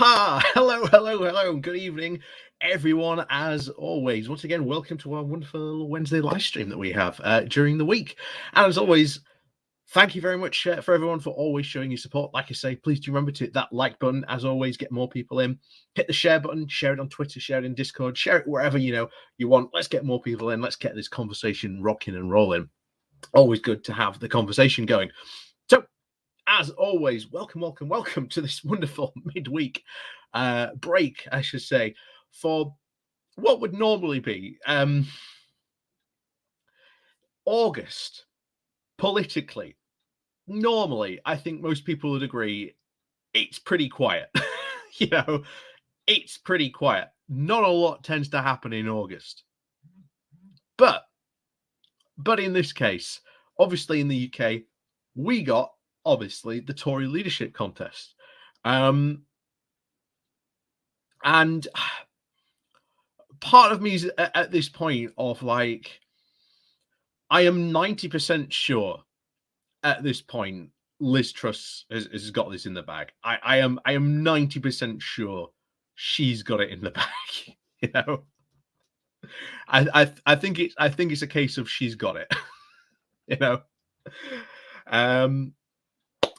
Aha! Hello. Good evening, everyone. As always, once again, welcome to our wonderful Wednesday live stream that we have during the week. And as always, thank you very much for everyone for always showing your support. Like I say, please do remember to hit that like button. As always, get more people in. Hit the share button, share it on Twitter, share it in Discord, share it wherever you want. Let's get more people in. Let's get this conversation rocking and rolling. Always good to have the conversation going. So, as always, welcome to this wonderful midweek break, I should say, for what would normally be August. Politically, normally, I think most people would agree it's pretty quiet. It's pretty quiet. Not a lot tends to happen in August. But in this case, obviously in the UK, we got obviously the Tory leadership contest. And part of me is at this point of like, I am 90% sure at this point Liz Truss has got this in the bag. I am 90% sure she's got it in the bag. I think it's a case of she's got it.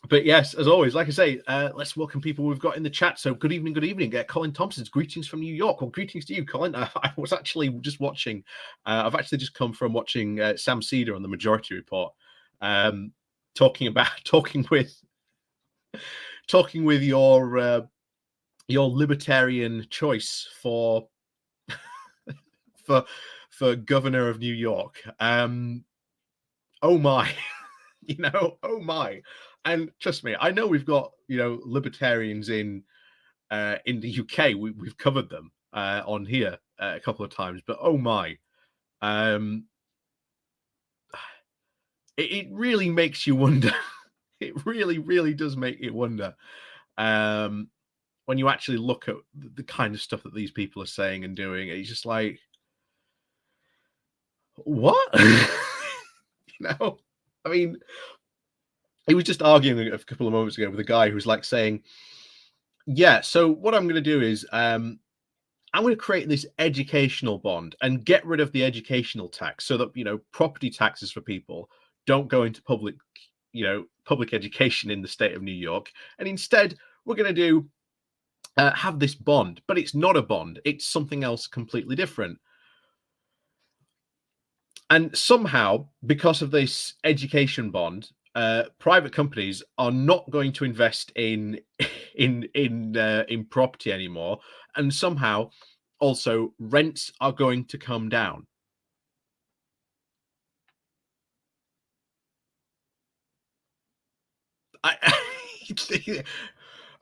But yes, as always, like I say, let's welcome people we've got in the chat. So good evening. Colin Thompson's greetings from New York. Well, greetings to you, Colin. I was actually just watching. I've actually just come from watching Sam Cedar on the Majority Report, talking with your libertarian choice for governor of New York. Oh my, oh my. And trust me, I know we've got libertarians in the UK. We've covered them on here a couple of times, but oh my, it really makes you wonder. It really does make you wonder when you actually look at the kind of stuff that these people are saying and doing. It's just like, what? I mean, he was just arguing a couple of moments ago with a guy who was like saying, yeah, so what I'm going to do is I'm going to create this educational bond and get rid of the educational tax so that, property taxes for people don't go into public education in the state of New York. And instead, we're going to do have this bond, but it's not a bond. It's something else completely different. And somehow, because of this education bond, private companies are not going to invest in property anymore, and somehow also rents are going to come down.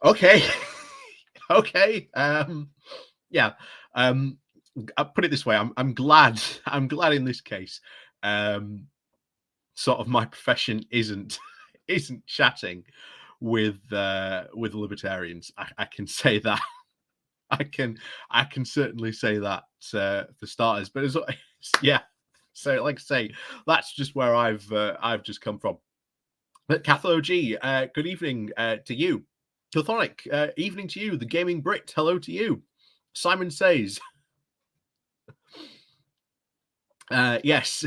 Okay. Yeah. I'll put it this way. I'm glad in this case. Sort of my profession isn't chatting with libertarians. I can say that. I can certainly say that for starters. But yeah. So like I say, that's just where I've just come from. But Catho G, good evening to you. Tilthonic, evening to you. The Gaming Brit, hello to you. Simon says, yes,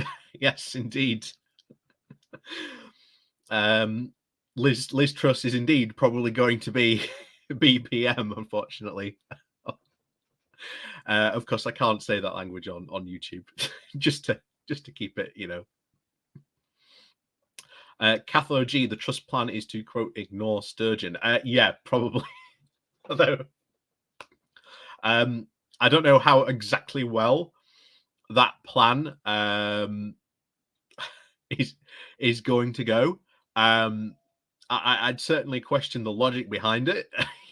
indeed. Liz Truss is indeed probably going to be BPM, unfortunately. Of course, I can't say that language on YouTube, just to keep it, Catho G, the Truss plan is to, quote, ignore Sturgeon. Yeah, probably. Although, I don't know how exactly well that plan is going to go. I'd certainly question the logic behind it.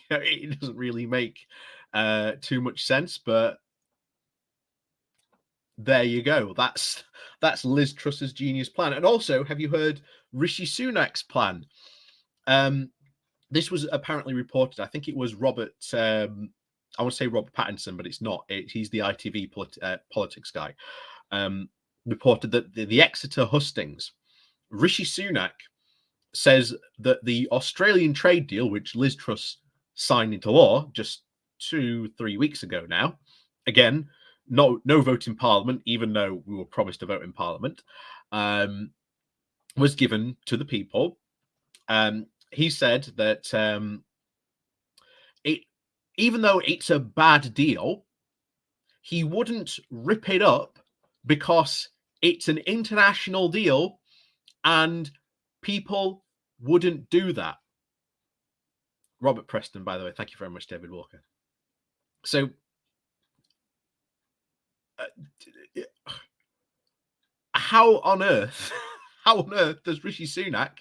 It doesn't really make too much sense, but there you go. That's Liz Truss's genius plan. And also, have you heard Rishi Sunak's plan? This was apparently reported. I think it was Robert. I want to say Robert Pattinson, but it's not. He's the ITV politics guy. Reported that the Exeter hustings, Rishi Sunak says that the Australian trade deal, which Liz Truss signed into law just 2-3 weeks ago now. Again, no vote in Parliament, even though we were promised a vote in Parliament, was given to the people. He said that even though it's a bad deal, he wouldn't rip it up because it's an international deal and people wouldn't do that. Robert Preston, by the way, thank you very much, David Walker. So, how on earth does Rishi Sunak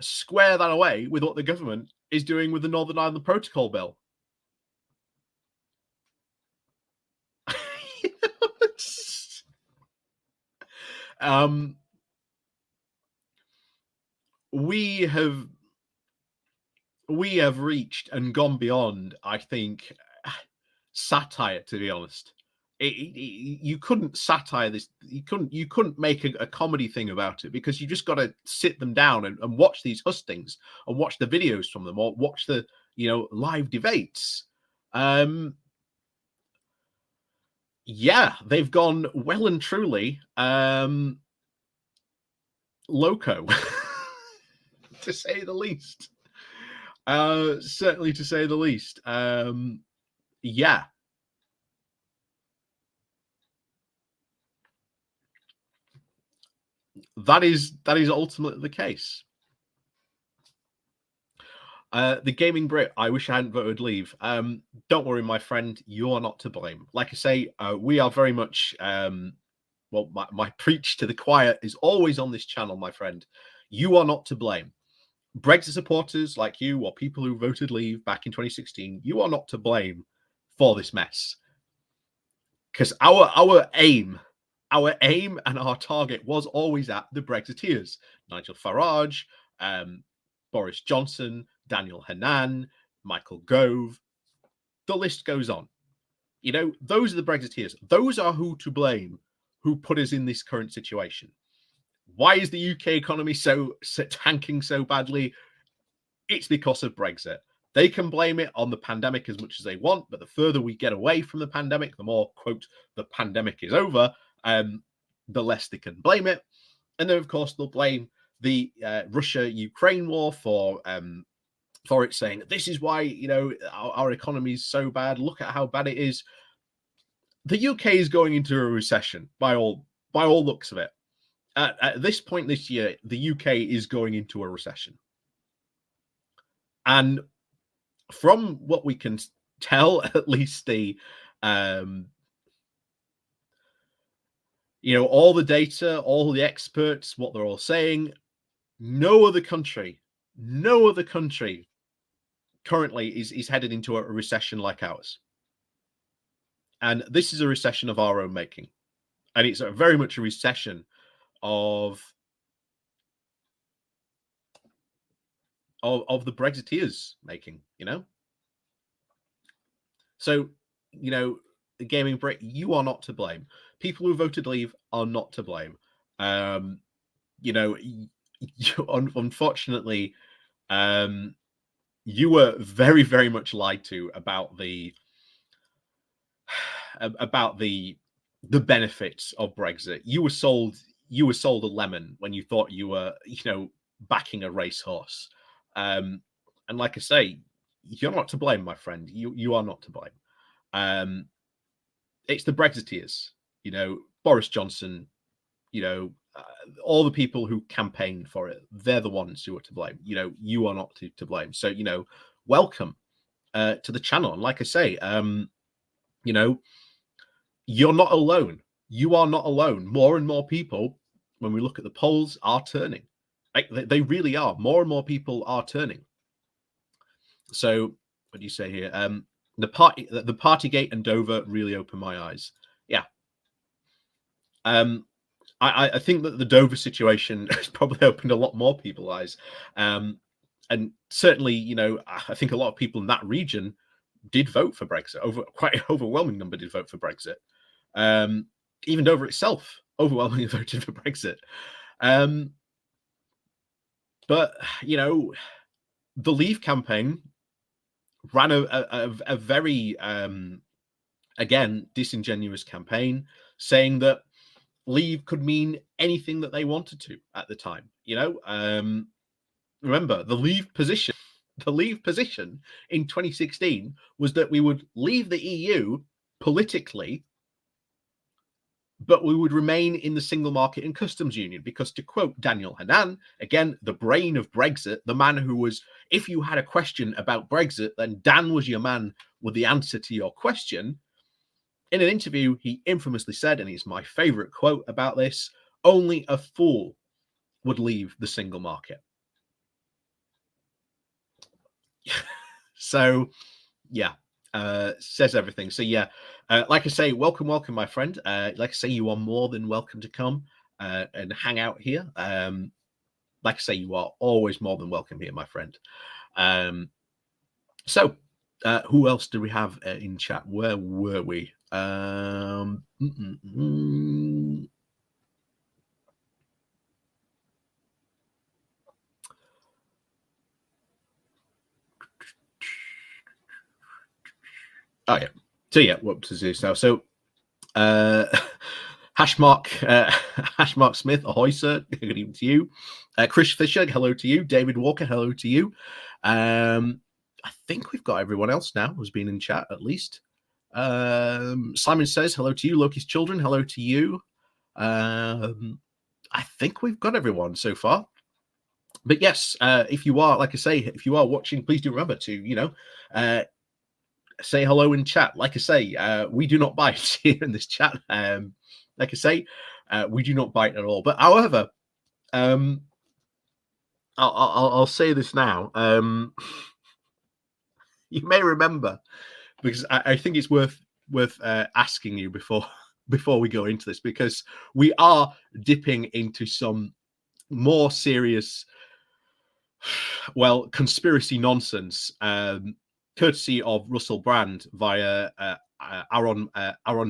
square that away with what the government is doing with the Northern Ireland Protocol Bill? We have reached and gone beyond, I think, satire, to be honest. You couldn't satire this. You couldn't make a comedy thing about it, because you just got to sit them down and watch these hustings and watch the videos from them, or watch the live debates. Yeah, they've gone well and truly loco, to say the least. Certainly, to say the least. Yeah. That is ultimately the case. The Gaming Brit, I wish I hadn't voted leave. Don't worry, my friend, you're not to blame. Like I say, we are very much, well, my preach to the choir is always on this channel, my friend. You are not to blame. Brexit supporters like you, or people who voted leave back in 2016, you are not to blame for this mess. Because our aim and our target was always at the Brexiteers. Nigel Farage, Boris Johnson, Daniel Hannan, Michael Gove. The list goes on. Those are the Brexiteers. Those are who to blame, who put us in this current situation. Why is the UK economy so tanking so badly? It's because of Brexit. They can blame it on the pandemic as much as they want, but the further we get away from the pandemic, the more, quote, the pandemic is over, the less they can blame it. And then, of course, they'll blame the Russia-Ukraine war for it, saying this is why our economy is so bad. Look at how bad it is. The UK is going into a recession by all looks of it. At this point this year, the UK is going into a recession. And from what we can tell, at least the all the data, all the experts, what they're all saying, no other country currently is headed into a recession like ours. And this is a recession of our own making. And it's very much a recession of the Brexiteers making, So, the Gaming Brit, you are not to blame. People who voted leave are not to blame. Unfortunately, you were very, very much lied to about the benefits of Brexit. You were sold a lemon when you thought you were, backing a racehorse. And like I say, you're not to blame, my friend. You are not to blame. It's the Brexiteers, Boris Johnson, all the people who campaigned for it. They're the ones who are to blame. You are not to blame. So, welcome to the channel. And like I say, you're not alone. You are not alone. More and more people, when we look at the polls, are turning. They really are. More and more people are turning. So, what do you say here? The Partygate and Dover really opened my eyes. Yeah. I think that the Dover situation has probably opened a lot more people's eyes. And certainly, I think a lot of people in that region did vote for Brexit. Quite an overwhelming number did vote for Brexit. Even Dover itself overwhelmingly voted for Brexit. But, the Leave campaign ran a very again disingenuous campaign saying that leave could mean anything that they wanted to at the time. Remember the leave position. The leave position in 2016 was that we would leave the EU politically, but we would remain in the single market and customs union. Because to quote Daniel Hannan, again, the brain of Brexit, the man who was, if you had a question about Brexit, then Dan was your man with the answer to your question. In an interview, he infamously said, and it's my favorite quote about this, only a fool would leave the single market. So, yeah, says everything. So, yeah, like I say, welcome, my friend. Like I say, you are more than welcome to come and hang out here. Like I say, you are always more than welcome here, my friend. So, who else do we have in chat? Where were we? Oh, yeah. So yeah, what to do now? So Hashmark Smith, ahoy, sir. Good evening to you. Chris Fisher, hello to you. David Walker, hello to you. I think we've got everyone else now who's been in chat at least. Simon says hello to you. Loki's children, hello to you. I think we've got everyone so far. But yes, if you are, like I say, if you are watching, please do remember to, say hello in chat. Like I say, we do not bite here in this chat. Like I say, we do not bite at all. But however, I'll say this now. You may remember, because I think it's worth asking you before we go into this, because we are dipping into some more serious, well, conspiracy nonsense, courtesy of Russell Brand via Aaron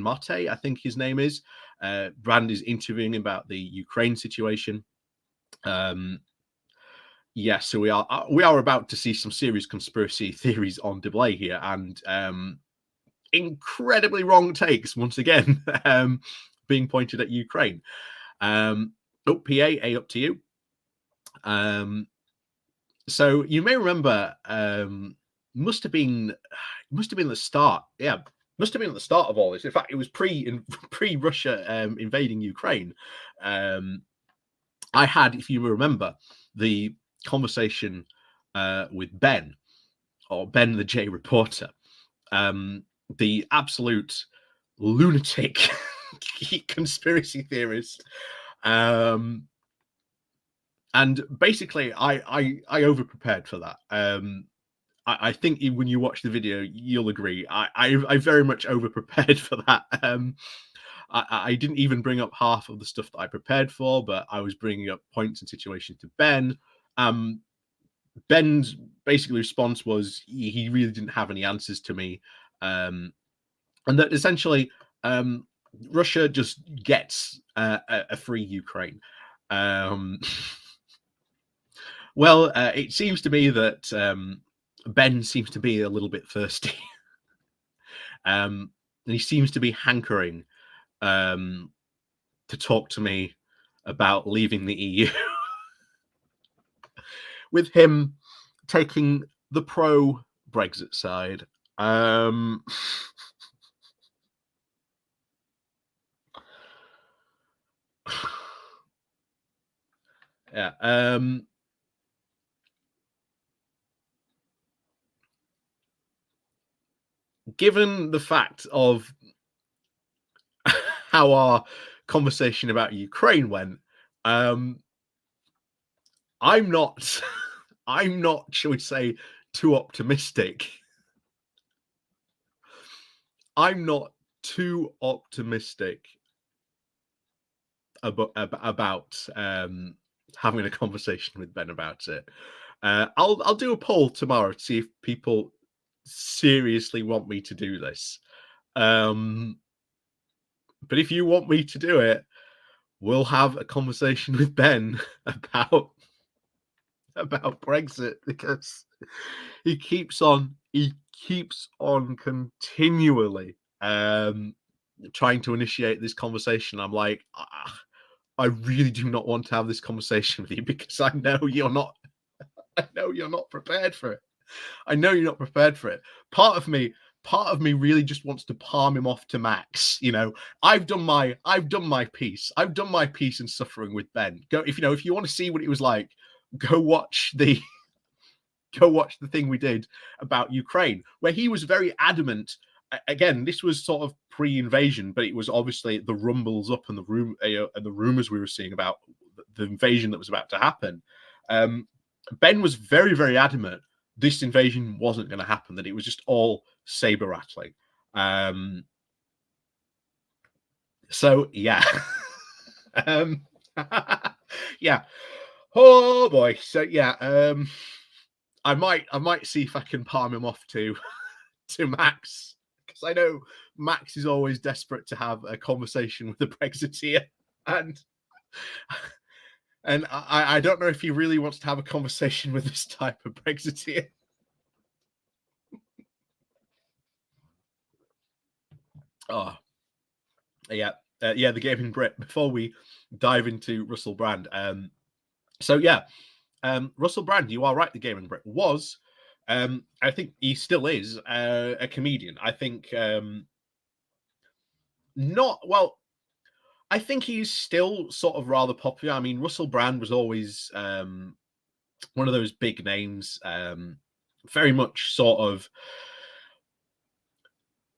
Mate, I think his name is. Brand is interviewing about the Ukraine situation. Yeah, so we are about to see some serious conspiracy theories on display here, and incredibly wrong takes once again being pointed at Ukraine. PA, up to you. So you may remember, must have been the start. Yeah, must have been at the start of all this. In fact, it was pre-Russia invading Ukraine. I had, if you remember, the conversation with Ben, or Ben the J reporter, the absolute lunatic conspiracy theorist. And basically, I over-prepared for that. I think when you watch the video, you'll agree. I very much over-prepared for that. I didn't even bring up half of the stuff that I prepared for, but I was bringing up points and situations to Ben. Ben's basically response was he really didn't have any answers to me, and that essentially Russia just gets a free Ukraine. Well, it seems to me that Ben seems to be a little bit thirsty. And he seems to be hankering to talk to me about leaving the EU. With him taking the pro-Brexit side. Yeah. Given the fact of how our conversation about Ukraine went, I'm not, shall we say, too optimistic. I'm not too optimistic about having a conversation with Ben about it. I'll do a poll tomorrow to see if people seriously want me to do this. But if you want me to do it, we'll have a conversation with Ben about Brexit, because he keeps on he keeps on continually trying to initiate this conversation. I'm like, I really do not want to have this conversation with you because I know you're not. I know you're not prepared for it. I know you're not prepared for it. Part of me really just wants to palm him off to Max. You know, I've done my piece. I've done my piece in suffering with Ben. Go if you want to see what it was like, go watch the go watch the thing we did about Ukraine, where he was very adamant. Again, this was sort of pre-invasion, but it was obviously the rumbles up and the rumors we were seeing about the invasion that was about to happen. Ben was very, very adamant this invasion wasn't going to happen, that it was just all saber rattling. So yeah. Yeah. Oh boy. So yeah, I might see if I can palm him off to Max, because I know Max is always desperate to have a conversation with the Brexiteer, and I don't know if he really wants to have a conversation with this type of Brexiteer. Oh, yeah, yeah, the gaming Brit. Before we dive into Russell Brand, so yeah, Russell Brand, you are right. The gaming Brit was, I think he still is a comedian. I think not well. I think he's still sort of rather popular. I mean, Russell Brand was always one of those big names, very much sort of.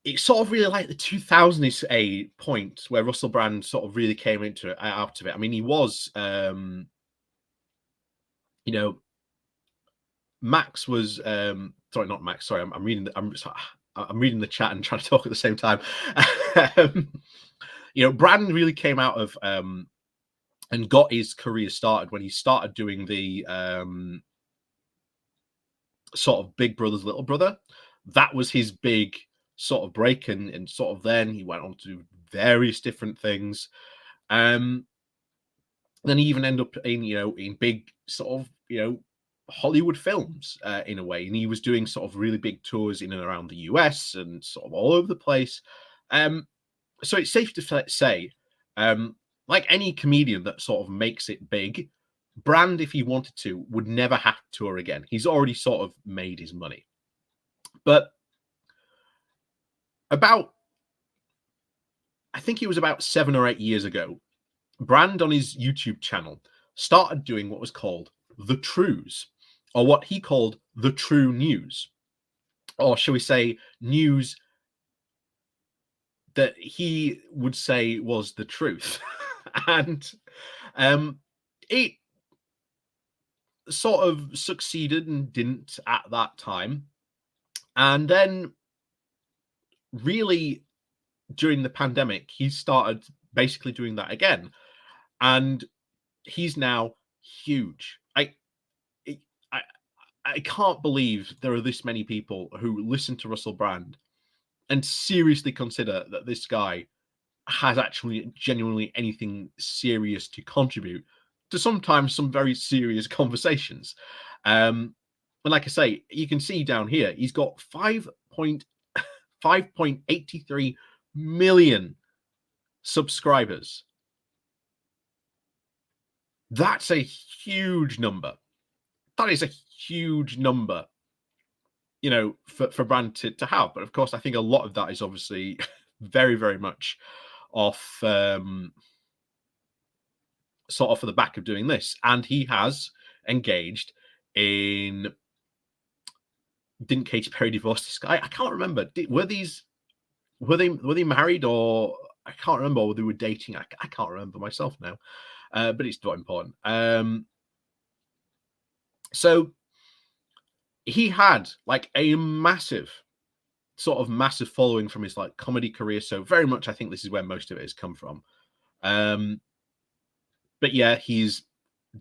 It's sort of really like the 2000s a point where Russell Brand sort of really came into it, out of it. I mean, he was, you know, Max was, sorry, not Max. Sorry, I'm reading. I'm reading the chat and trying to talk at the same time. You know, Brand really came out of and got his career started when he started doing the sort of Big Brother's Little Brother. That was his big sort of break, and sort of then he went on to do various different things. Then he even ended up in in big sort of Hollywood films in a way, and he was doing sort of really big tours in and around the US and sort of all over the place. So it's safe to say, like any comedian that sort of makes it big, Brand, if he wanted to, would never have to tour again. He's already sort of made his money. But I think it was about 7 or 8 years ago, Brand on his YouTube channel started doing what was called the Trues, or what he called the true news, or shall we say, news that he would say was the truth. And it sort of succeeded and didn't at that time. And then, really, during the pandemic, he started basically doing that again. And he's now huge. I I can't believe there are this many people who listen to Russell Brand and seriously consider that this guy has actually genuinely anything serious to contribute to sometimes some very serious conversations. And like I say, you can see down here, he's got 5.83 million subscribers. That's a huge number. That is a huge number, for Brand to have. But of course, I think a lot of that is obviously very, very much off sort of for the back of doing this. And he has engaged in. Didn't Katy Perry divorce this guy? I can't remember. Were they married, or I can't remember, or they were dating. I can't remember myself now. But it's not important. So he had like a massive following from his like comedy career. So very much, I think this is where most of it has come from. But yeah, he's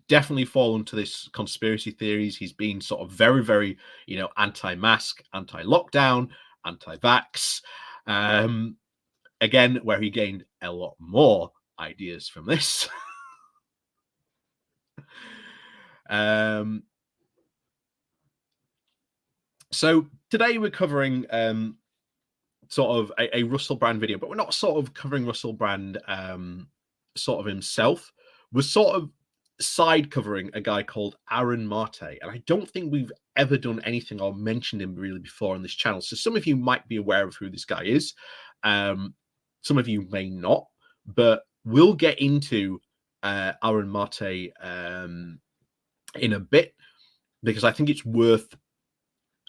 definitely fallen to this conspiracy theories. He's been sort of very, very, anti-mask, anti-lockdown, anti-vax. Again, where he gained a lot more ideas from this. So today we're covering sort of a Russell Brand video, but we're not sort of covering Russell Brand sort of himself. We're sort of side covering a guy called Aaron Marte, and I don't think we've ever done anything or mentioned him really before on this channel. So some of you might be aware of who this guy is. Some of you may not, but we'll get into Aaron Marte in a bit, because I think it's worth.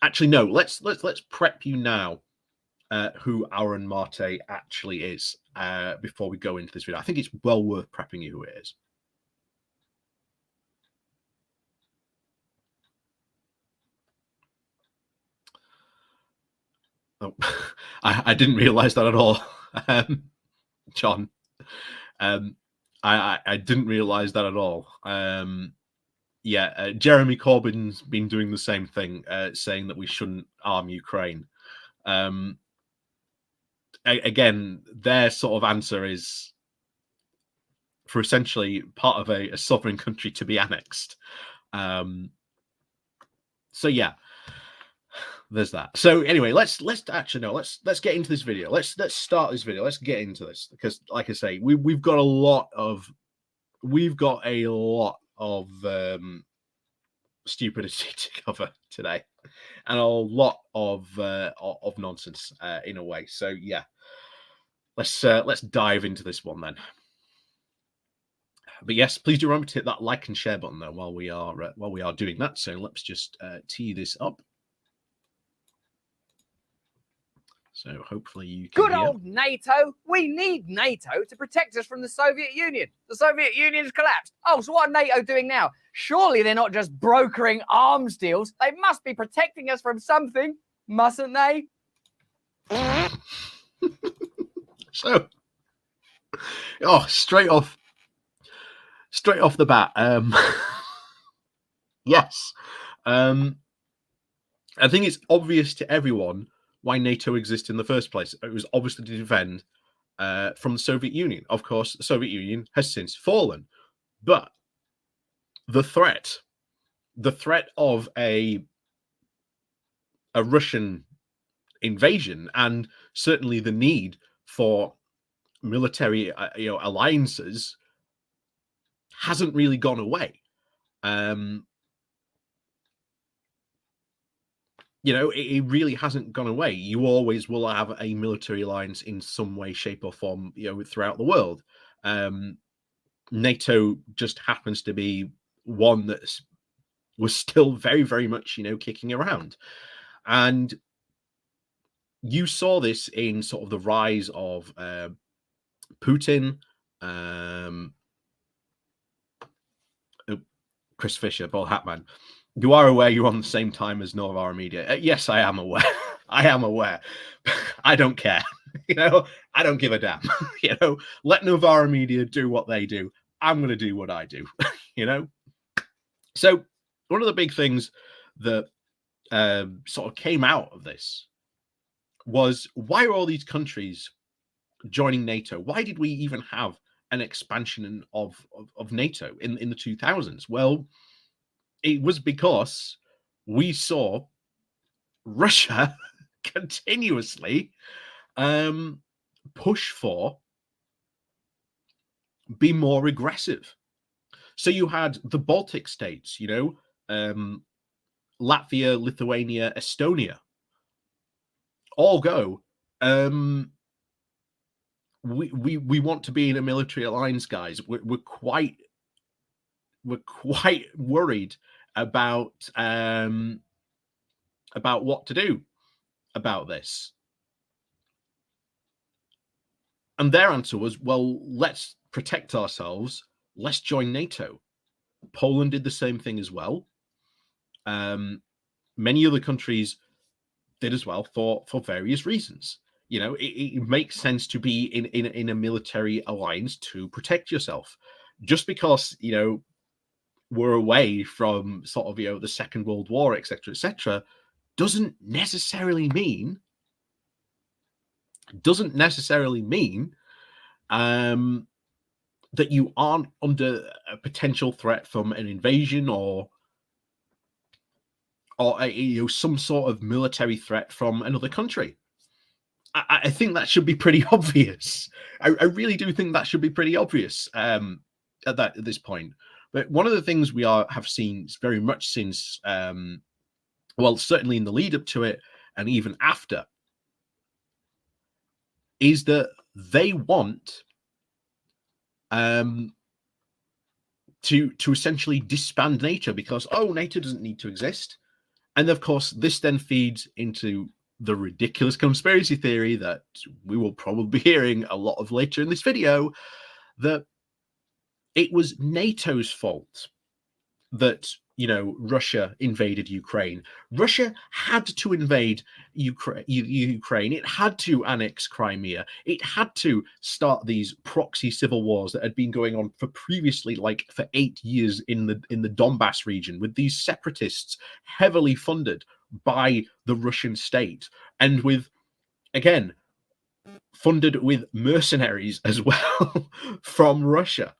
Actually, no. Let's prep you now who Aaron Marte actually is before we go into this video. I think it's well worth prepping you who it is. Oh, I didn't realize that at all, John. I didn't realize that at all. Yeah, Jeremy Corbyn's been doing the same thing, saying that we shouldn't arm Ukraine. Again, their sort of answer is for essentially part of a sovereign country to be annexed. So yeah, there's that. So anyway, let's actually no, let's get into this video. Let's start this video. Let's get into this, because like I say, we've got a lot of stupidity to cover today, and a lot of nonsense in a way. So yeah, let's dive into this one then. But yes, please do remember to hit that like and share button though while we are doing that. So let's just tee this up. So hopefully you can Good old NATO. We need NATO to protect us from the Soviet Union. The Soviet Union's collapsed. Oh, so what are NATO doing now? Surely they're not just brokering arms deals. They must be protecting us from something, mustn't they? So, straight off the bat, yes, I think it's obvious to everyone why NATO exists in the first place. It was obviously to defend from the Soviet Union. Of course, the Soviet Union has since fallen, but the threat of a Russian invasion, and certainly the need for military alliances, hasn't really gone away. It really hasn't gone away. You always will have a military alliance in some way, shape, or form, throughout the world. NATO just happens to be one that was still very, very much, kicking around. And you saw this in sort of the rise of Putin, Chris Fisher, Paul Hatman. You are aware you're on the same time as Novara Media. Yes, I am aware. I am aware. I don't care. I don't give a damn. Let Novara Media do what they do. I'm going to do what I do. So one of the big things that sort of came out of this was, why are all these countries joining NATO? Why did we even have an expansion of NATO in the 2000s? Well, it was because we saw Russia continuously push for be more aggressive. So you had the Baltic states, Latvia, Lithuania, Estonia, all go, we want to be in a military alliance, guys. We're quite worried about what to do about this. And their answer was, well, let's protect ourselves. Let's join NATO. Poland did the same thing as well. Many other countries did as well for various reasons. It makes sense to be in a military alliance to protect yourself. Just because, we're away from sort of, the Second World War, etc., doesn't necessarily mean that you aren't under a potential threat from an invasion or or some sort of military threat from another country. I think that should be pretty obvious. I really do think that should be pretty obvious at this point. But one of the things we have seen very much since, well, certainly in the lead up to it and even after, is that they want to essentially disband NATO because, NATO doesn't need to exist. And of course, this then feeds into the ridiculous conspiracy theory that we will probably be hearing a lot of later in this video, that it was NATO's fault that, Russia invaded Ukraine. Russia had to invade Ukraine. It had to annex Crimea. It had to start these proxy civil wars that had been going on for 8 years in the Donbass region, with these separatists heavily funded by the Russian state, and again, funded with mercenaries as well from Russia.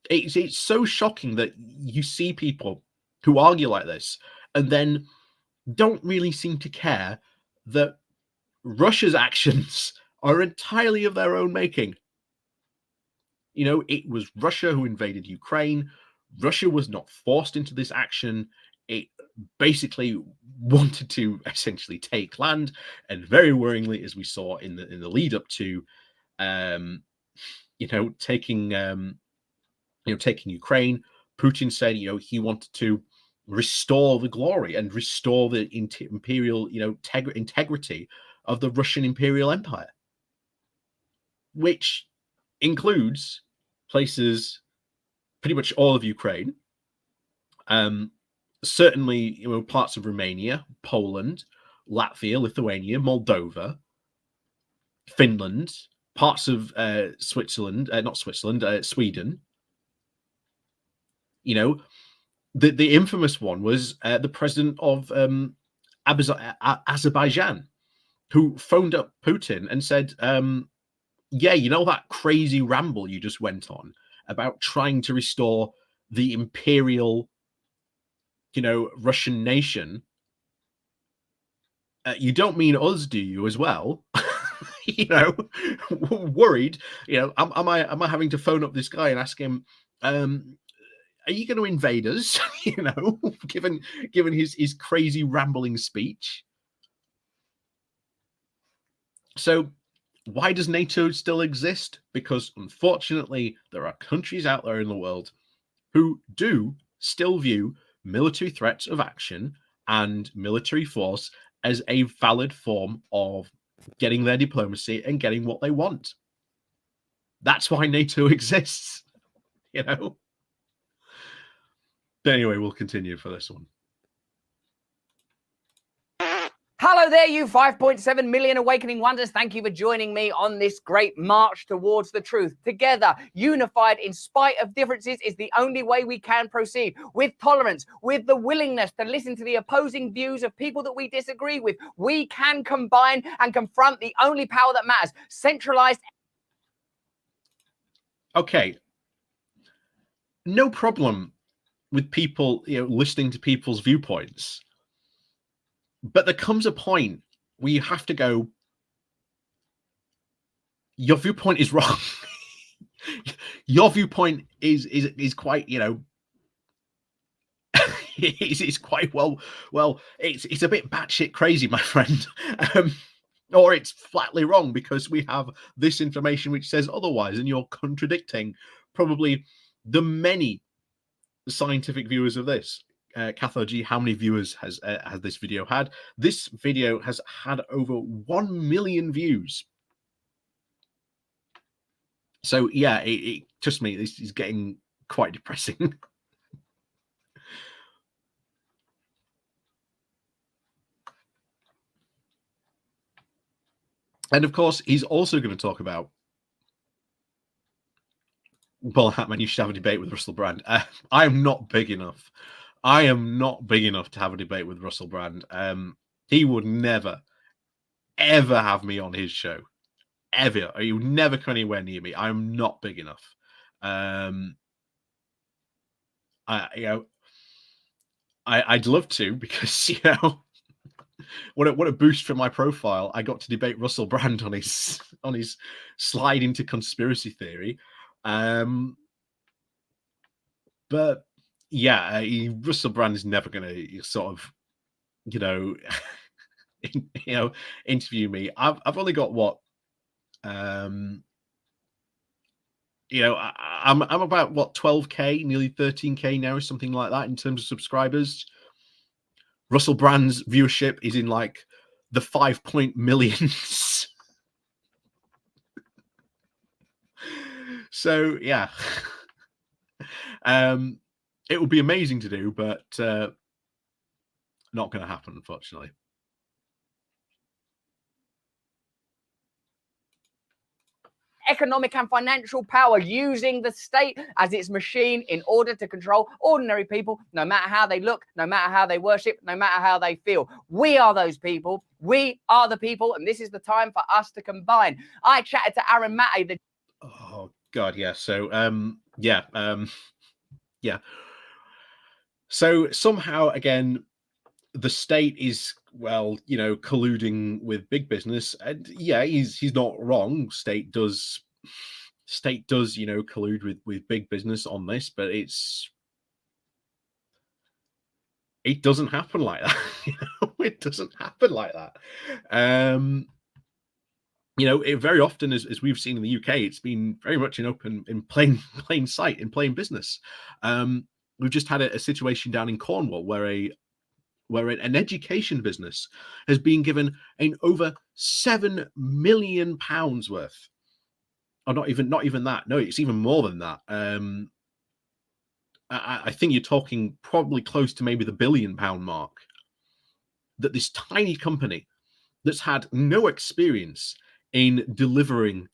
It's so shocking that you see people who argue like this and then don't really seem to care that Russia's actions are entirely of their own making. It was Russia who invaded Ukraine. Russia was not forced into this action. It basically wanted to essentially take land, and very worryingly, as we saw in the lead up to, taking Ukraine, Putin said, he wanted to restore the glory and restore the imperial, integrity of the Russian imperial empire, which includes places, pretty much all of Ukraine, certainly, parts of Romania, Poland, Latvia, Lithuania, Moldova, Finland, parts of Sweden. The infamous one was the president of Azerbaijan, who phoned up Putin and said, that crazy ramble you just went on about trying to restore the imperial, Russian nation. You don't mean us, do you, as well? Worried. Am I having to phone up this guy and ask him, are you going to invade us? Given his crazy rambling speech. So why does NATO still exist? Because unfortunately, there are countries out there in the world who do still view military threats of action and military force as a valid form of getting their diplomacy and getting what they want. That's why NATO exists, But anyway, we'll continue for this one. Hello there, you 5.7 million awakening wonders. Thank you for joining me on this great march towards the truth. Together, unified in spite of differences, is the only way we can proceed. With tolerance, with the willingness to listen to the opposing views of people that we disagree with, we can combine and confront the only power that matters, centralized. Okay. No problem with people, listening to people's viewpoints. But there comes a point where you have to go, your viewpoint is wrong. Your viewpoint is quite, it's quite it's a bit batshit crazy, my friend. Or it's flatly wrong because we have this information which says otherwise, and you're contradicting probably the many scientific viewers of this. Cathar G, how many viewers has this video had? This video has had over 1 million views. So yeah, trust me, this is getting quite depressing. And of course, he's also going to talk about, well, Hatman, you should have a debate with Russell Brand. I am not big enough. I am not big enough to have a debate with Russell Brand. He would never, ever have me on his show. Ever. He would never come anywhere near me. I am not big enough. I'd love to, because what a boost for my profile. I got to debate Russell Brand on his slide into conspiracy theory. But yeah, Russell Brand is never going to sort of, interview me. I've only got what, I'm about what, 12k, nearly 13k now, something like that in terms of subscribers. Russell Brand's viewership is in like the 5 point millions. So yeah, it would be amazing to do, but not going to happen, unfortunately. Economic and financial power, using the state as its machine in order to control ordinary people, no matter how they look, no matter how they worship, no matter how they feel. We are those people. We are the people, and this is the time for us to combine. I chatted to Aaron Matte. Oh God, yeah. So yeah. So somehow, again, the state is, well, colluding with big business, and yeah, he's not wrong. State does collude with big business on this, but it doesn't happen like that. It doesn't happen like that. It very often, as we've seen in the UK, it's been very much in plain sight, in plain business. We've just had a situation down in Cornwall where an education business has been given an over £7 million worth. Or not even that. No, it's even more than that. I think you're talking probably close to maybe the £1 billion mark. That this tiny company that's had no experience in delivering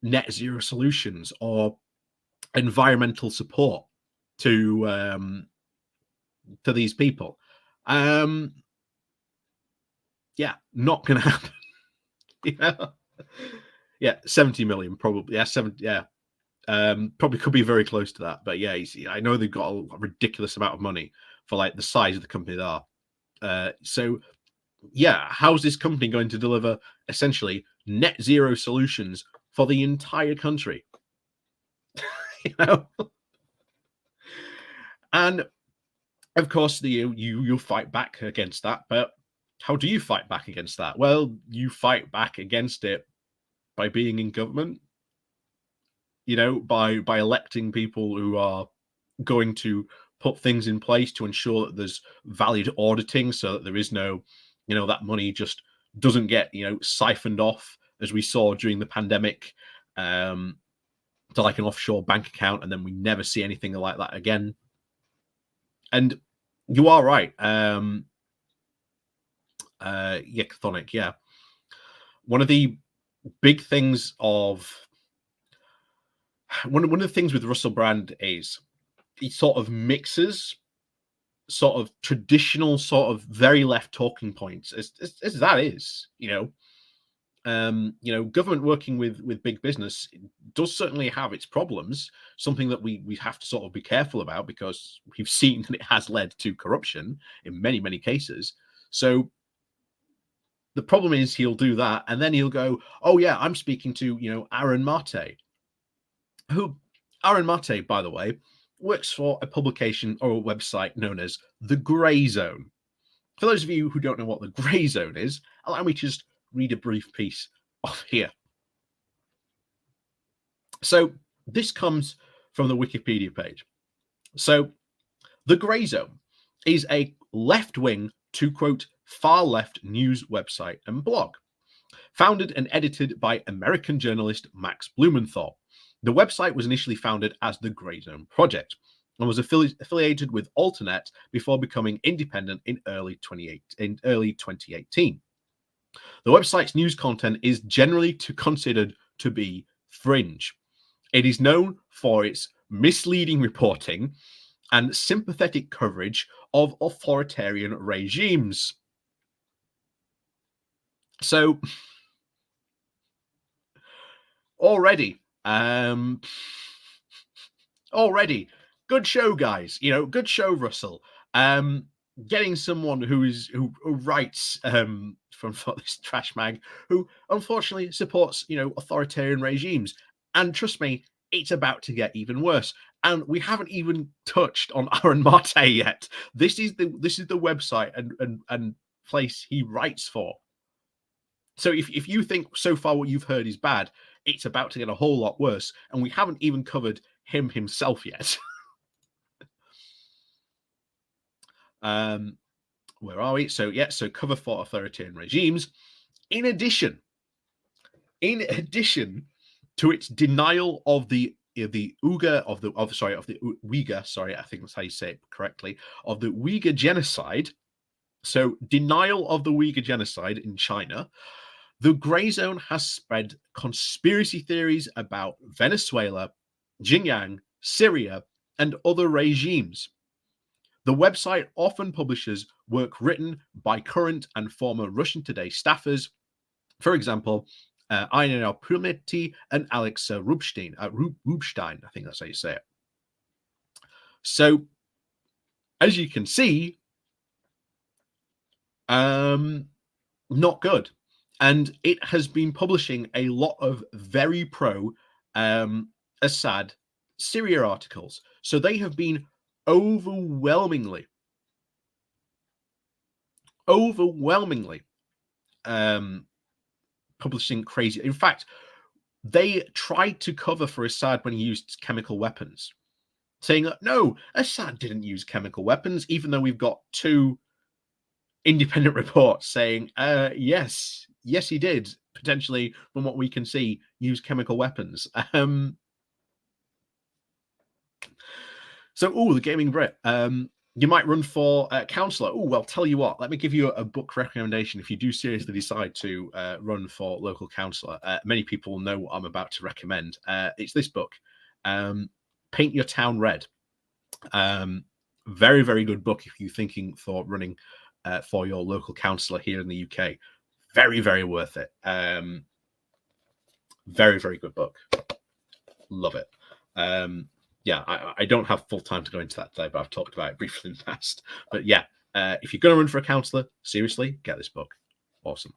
net zero solutions or environmental support to these people, yeah, not gonna happen. Yeah, 70 million probably. Yeah, 70. Yeah, probably could be very close to that. But yeah, I know they've got a ridiculous amount of money for like the size of the company they are. So yeah, how's this company going to deliver essentially net zero solutions for the entire country? And of course, you'll fight back against that. But how do you fight back against that? Well, you fight back against it by being in government. By electing people who are going to put things in place to ensure that there's valid auditing, so that there is no, that money just doesn't get, siphoned off, as we saw during the pandemic, to like an offshore bank account, and then we never see anything like that again. And you are right. Yeah, Chthonic, yeah. One of the big things one of the things with Russell Brand is he sort of mixes sort of traditional, sort of very left talking points, as that is, government working with big business does certainly have its problems. Something that we have to sort of be careful about, because we've seen that it has led to corruption in many cases. So the problem is, he'll do that, and then he'll go, "Oh yeah, I'm speaking to Aaron Matte," who Aaron Matte, by the way, works for a publication or a website known as the GrayZone. For those of you who don't know what the GrayZone is, allow me to just read a brief piece off here. So this comes from the Wikipedia page. So the GrayZone is a left-wing, to quote, far-left news website and blog, founded and edited by American journalist Max Blumenthal. The website was initially founded as the GrayZone Project and was affiliated with Alternet before becoming independent in early 2018. The website's news content is generally considered to be fringe. It is known for its misleading reporting and sympathetic coverage of authoritarian regimes. So already good show, guys. Good show, Russell. Getting someone who writes from this trash mag, who unfortunately supports authoritarian regimes. And trust me, it's about to get even worse. And we haven't even touched on Aaron Marte yet. This is the website and place he writes for. So if you think so far what you've heard is bad, it's about to get a whole lot worse. And we haven't even covered him himself yet. Where are we? So cover for authoritarian regimes. In addition to its denial of the Uyghur I think that's how you say it correctly, of the Uyghur genocide. So denial of the Uyghur genocide in China. The GrayZone has spread conspiracy theories about Venezuela, Xinjiang, Syria, and other regimes. The website often publishes work written by current and former Russian Today staffers, for example, Aina Pulmeti and Alex Rubstein. Rubstein, I think that's how you say it. So, as you can see, not good. And it has been publishing a lot of very pro Assad Syria articles. So they have been overwhelmingly publishing crazy. In fact, they tried to cover for Assad when he used chemical weapons, saying that no, Assad didn't use chemical weapons, even though we've got two independent reports saying yes he did, potentially, from what we can see, use chemical weapons. So the gaming Brit, you might run for councillor. Well, tell you what, let me give you a book recommendation if you do seriously decide to run for local councillor. Many people know what I'm about to recommend. It's this book, Paint Your Town Red. Very, very good book if you're thinking for running for your local councillor here in the UK. Very, very worth it. Very, very good book. Love it. Yeah, I don't have full time to go into that today, but I've talked about it briefly in the past. But yeah, if you're going to run for a councillor, seriously, get this book. Awesome.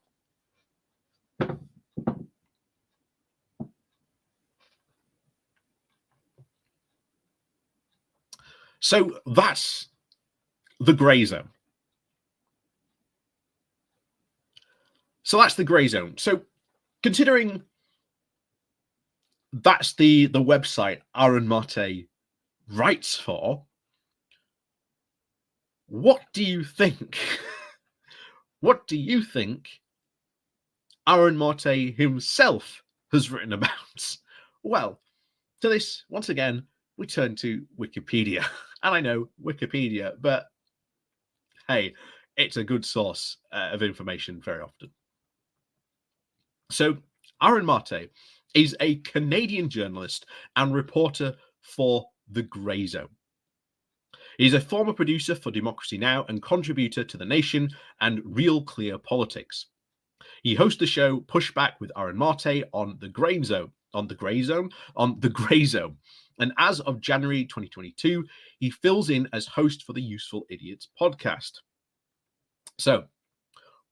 So that's the GrayZone. So considering that's the website Aaron Marte writes for, what do you think? What do you think Aaron Marte himself has written about? Well, to this, once again, we turn to Wikipedia. And I know Wikipedia, but hey, it's a good source of information very often. So Aaron Marte is a Canadian journalist and reporter for the GrayZone. He's a former producer for Democracy Now! And contributor to The Nation and Real Clear Politics. He hosts the show Pushback with Aaron Marte on the GrayZone. And as of January 2022, he fills in as host for the Useful Idiots podcast. So,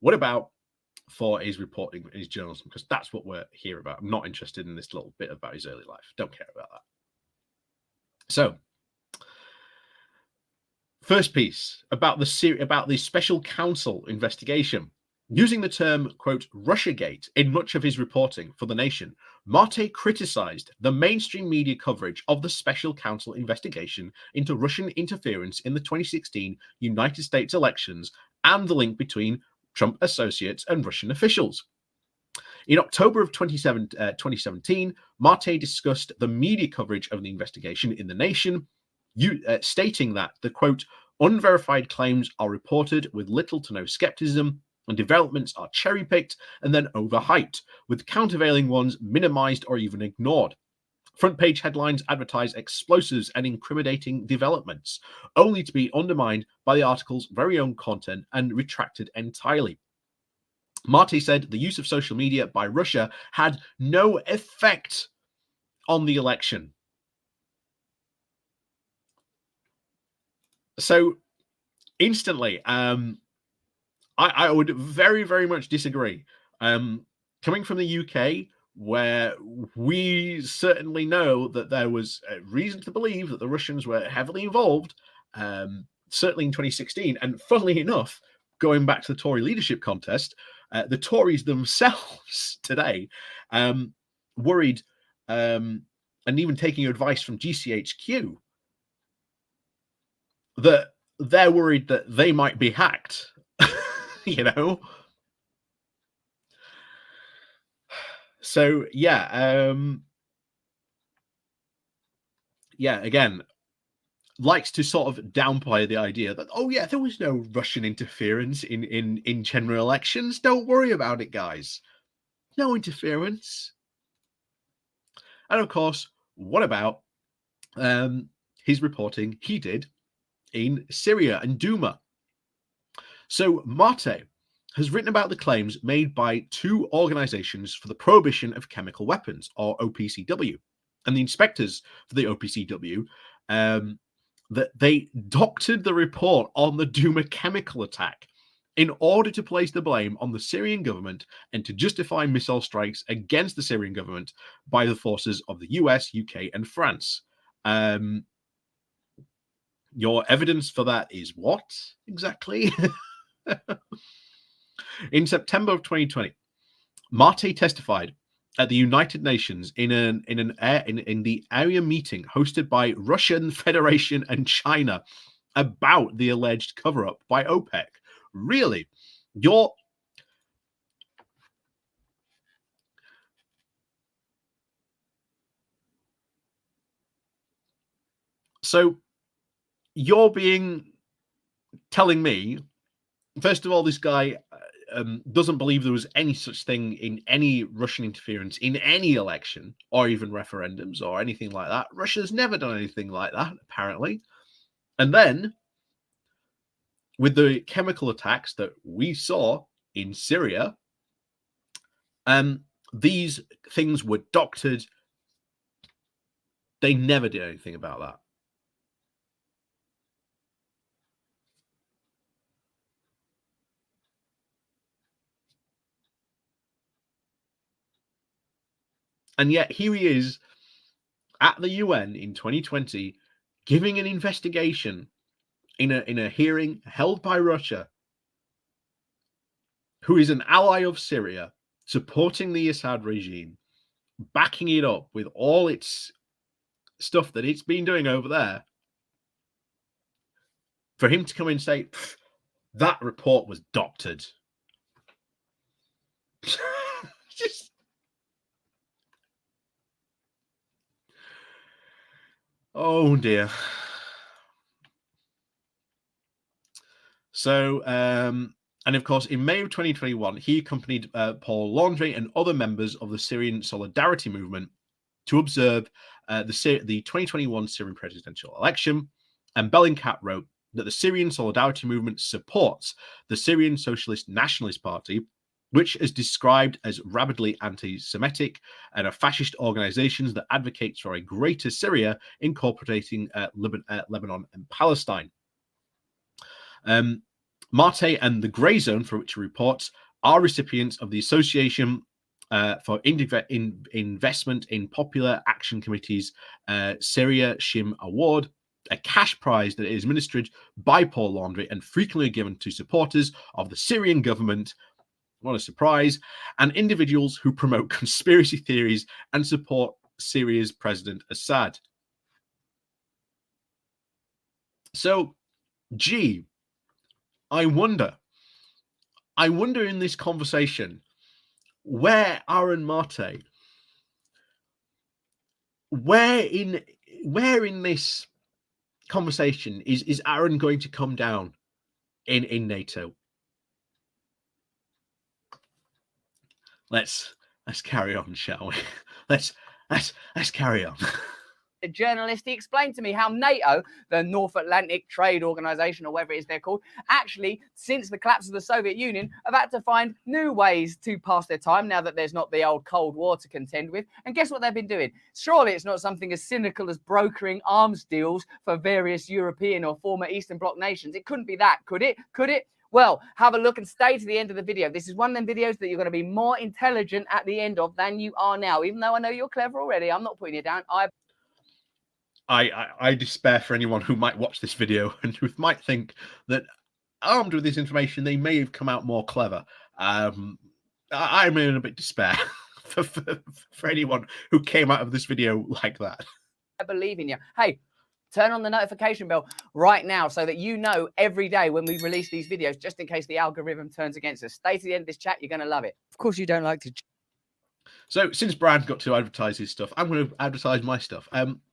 what about for his reporting and his journalism? Because that's what we're here about. I'm not interested in this little bit about his early life. Don't care about that. So, first piece about the special counsel investigation. Using the term, quote, Russiagate in much of his reporting for The Nation, Marte criticized the mainstream media coverage of the special counsel investigation into Russian interference in the 2016 United States elections and the link between Trump associates and Russian officials. In October of 2017, Marte discussed the media coverage of the investigation in The Nation, stating that the, quote, unverified claims are reported with little to no skepticism, and developments are cherry-picked and then overhyped, with countervailing ones minimized or even ignored. Front-page headlines advertise explosives and incriminating developments, only to be undermined by the article's very own content and retracted entirely. Marte said the use of social media by Russia had no effect on the election. So instantly, I would very, very much disagree. Coming from the UK, where we certainly know that there was a reason to believe that the Russians were heavily involved, certainly in 2016. And funnily enough, going back to the Tory leadership contest, the Tories themselves today worried, and even taking advice from GCHQ, that they're worried that they might be hacked. You know? So yeah, again, likes to sort of downplay the idea that, oh yeah, there was no Russian interference in general elections. Don't worry about it, guys. No interference. And of course, what about his reporting he did in Syria and Duma? So Mate has written about the claims made by two organizations for the prohibition of chemical weapons, or OPCW, and the inspectors for the OPCW, that they doctored the report on the Duma chemical attack in order to place the blame on the Syrian government and to justify missile strikes against the Syrian government by the forces of the US, UK, and France. Your evidence for that is what exactly? In September of 2020, Mate testified at the United Nations in the area meeting hosted by Russian Federation and China about the alleged cover-up by OPEC. Really? You're telling me, first of all, this guy doesn't believe there was any such thing in any Russian interference in any election or even referendums or anything like that. Russia's never done anything like that, apparently. And then, with the chemical attacks that we saw in Syria, these things were doctored. They never did anything about that. And yet here he is at the UN in 2020 giving an investigation in a hearing held by Russia, who is an ally of Syria, supporting the Assad regime, backing it up with all its stuff that it's been doing over there, for him to come in and say, that report was doctored. Just... oh dear. So, and of course, in May of 2021, he accompanied Paul Landry and other members of the Syrian Solidarity Movement to observe the 2021 Syrian presidential election. And Bellingcat wrote that the Syrian Solidarity Movement supports the Syrian Socialist Nationalist Party, which is described as rabidly anti-Semitic and a fascist organization that advocates for a greater Syria incorporating Lebanon and Palestine. Mate and the GrayZone, for which he reports, are recipients of the Association for Investment in Popular Action Committee's Syria Shim Award, a cash prize that is administered by Paul Landry and frequently given to supporters of the Syrian government. What a surprise. And individuals who promote conspiracy theories and support Syria's President Assad. So, gee, I wonder in this conversation, where Aaron Mate, where in this conversation is Aaron going to come down in NATO? Let's carry on, shall we? Let's carry on. a journalist, he explained to me how NATO, the North Atlantic Trade Organization, or whatever it is they're called, actually, since the collapse of the Soviet Union, have had to find new ways to pass their time now that there's not the old Cold War to contend with. And guess what they've been doing? Surely it's not something as cynical as brokering arms deals for various European or former Eastern Bloc nations. It couldn't be that, could it? Could it? Well, have a look and stay to the end of the video. This is one of them videos that you're going to be more intelligent at the end of than you are now. Even though I know you're clever already, I'm not putting you down. I despair for anyone who might watch this video and who might think that armed with this information, they may have come out more clever. I'm in a bit despair for anyone who came out of this video like that. I believe in you. Hey, turn on the notification bell right now so that you know every day when we release these videos, just in case the algorithm turns against us. Stay to the end of this chat. You're going to love it. Of course, you don't like to. So since Brad got to advertise his stuff, I'm going to advertise my stuff.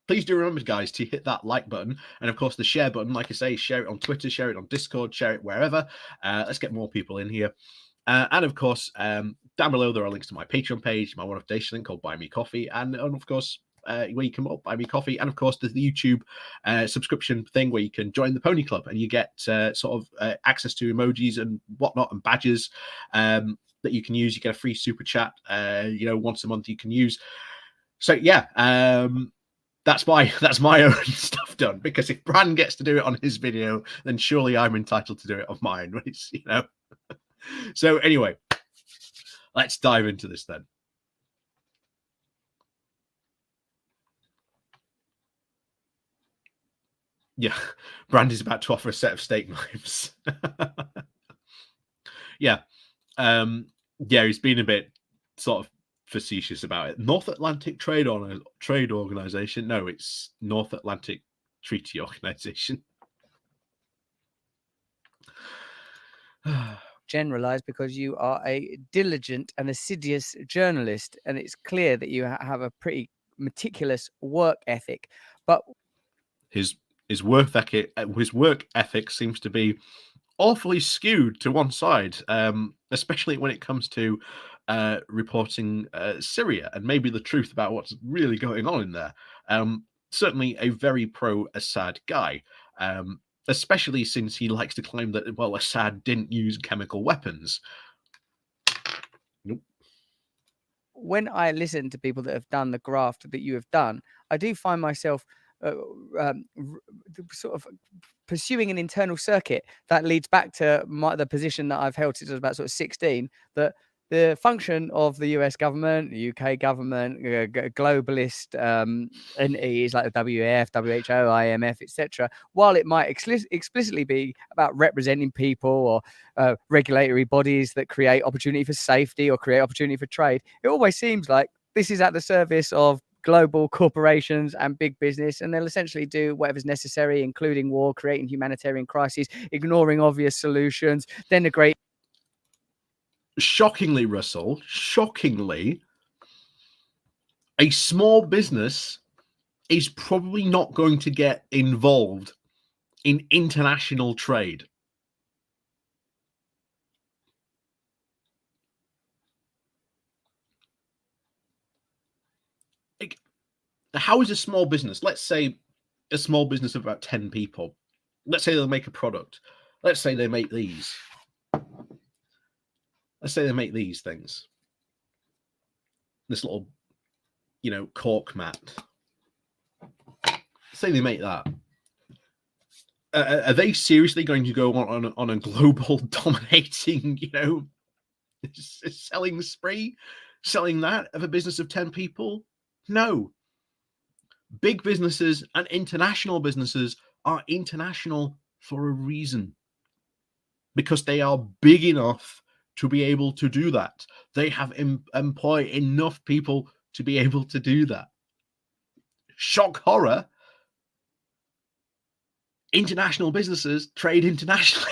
Please do remember, guys, to hit that like button and, of course, the share button. Like I say, share it on Twitter, share it on Discord, share it wherever. Let's get more people in here. And, of course, down below, there are links to my Patreon page, my one-off donation link called Buy Me Coffee, and of course, where you can buy me coffee, and of course there's the YouTube subscription thing where you can join the Pony Club and you get access to emojis and whatnot and badges that you can use. You get a free super chat, once a month you can use. So yeah, that's my own stuff done, because if Bran gets to do it on his video, then surely I'm entitled to do it on mine. It's, So anyway, let's dive into this then. Yeah, Brandy's about to offer a set of steak knives. Yeah. He's been a bit sort of facetious about it. North Atlantic Trade Organization. No, it's North Atlantic Treaty Organization. Generalize because you are a diligent and assiduous journalist, and it's clear that you have a pretty meticulous work ethic. But his work ethic seems to be awfully skewed to one side, especially when it comes to reporting Syria and maybe the truth about what's really going on in there. Certainly a very pro-Assad guy, especially since he likes to claim that, well, Assad didn't use chemical weapons. Nope. When I listen to people that have done the graft that you have done, I do find myself sort of pursuing an internal circuit that leads back to the position that I've held since I was about sort of 16, that the function of the US government, the UK government, globalist entities like the WEF, WHO, IMF, etc., while it might explicitly be about representing people or regulatory bodies that create opportunity for safety or create opportunity for trade, it always seems like this is at the service of global corporations and big business, and they'll essentially do whatever's necessary, including war, creating humanitarian crises, ignoring obvious solutions, denigrate. Shockingly, Russell, a small business is probably not going to get involved in international trade. How is a small business, let's say a small business of about 10 people, let's say they'll make a product. Let's say they make these. Let's say they make these things. This little, cork mat. Say they make that. Are they seriously going to go on a global dominating, selling spree? Selling that of a business of 10 people? No. Big businesses and international businesses are international for a reason. Because they are big enough to be able to do that. They have employ enough people to be able to do that. Shock horror. International businesses trade internationally.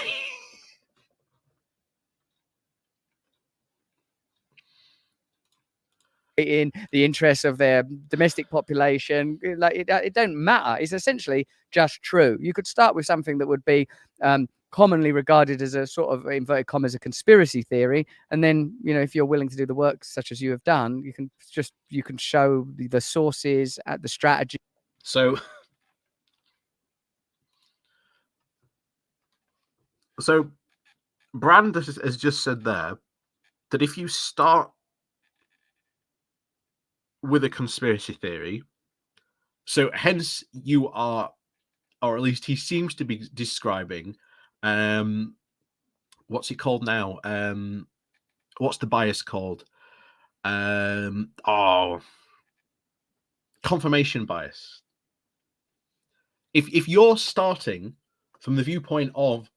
In the interests of their domestic population, it don't matter. It's essentially just true. You could start with something that would be commonly regarded as a sort of, inverted commas, a conspiracy theory, and then if you're willing to do the work such as you have done, you can show the sources at the strategy. So Brand has just said there that if you start with a conspiracy theory, so hence you are, or at least he seems to be describing, what's it called now? What's the bias called? Confirmation bias. If you're starting from the viewpoint of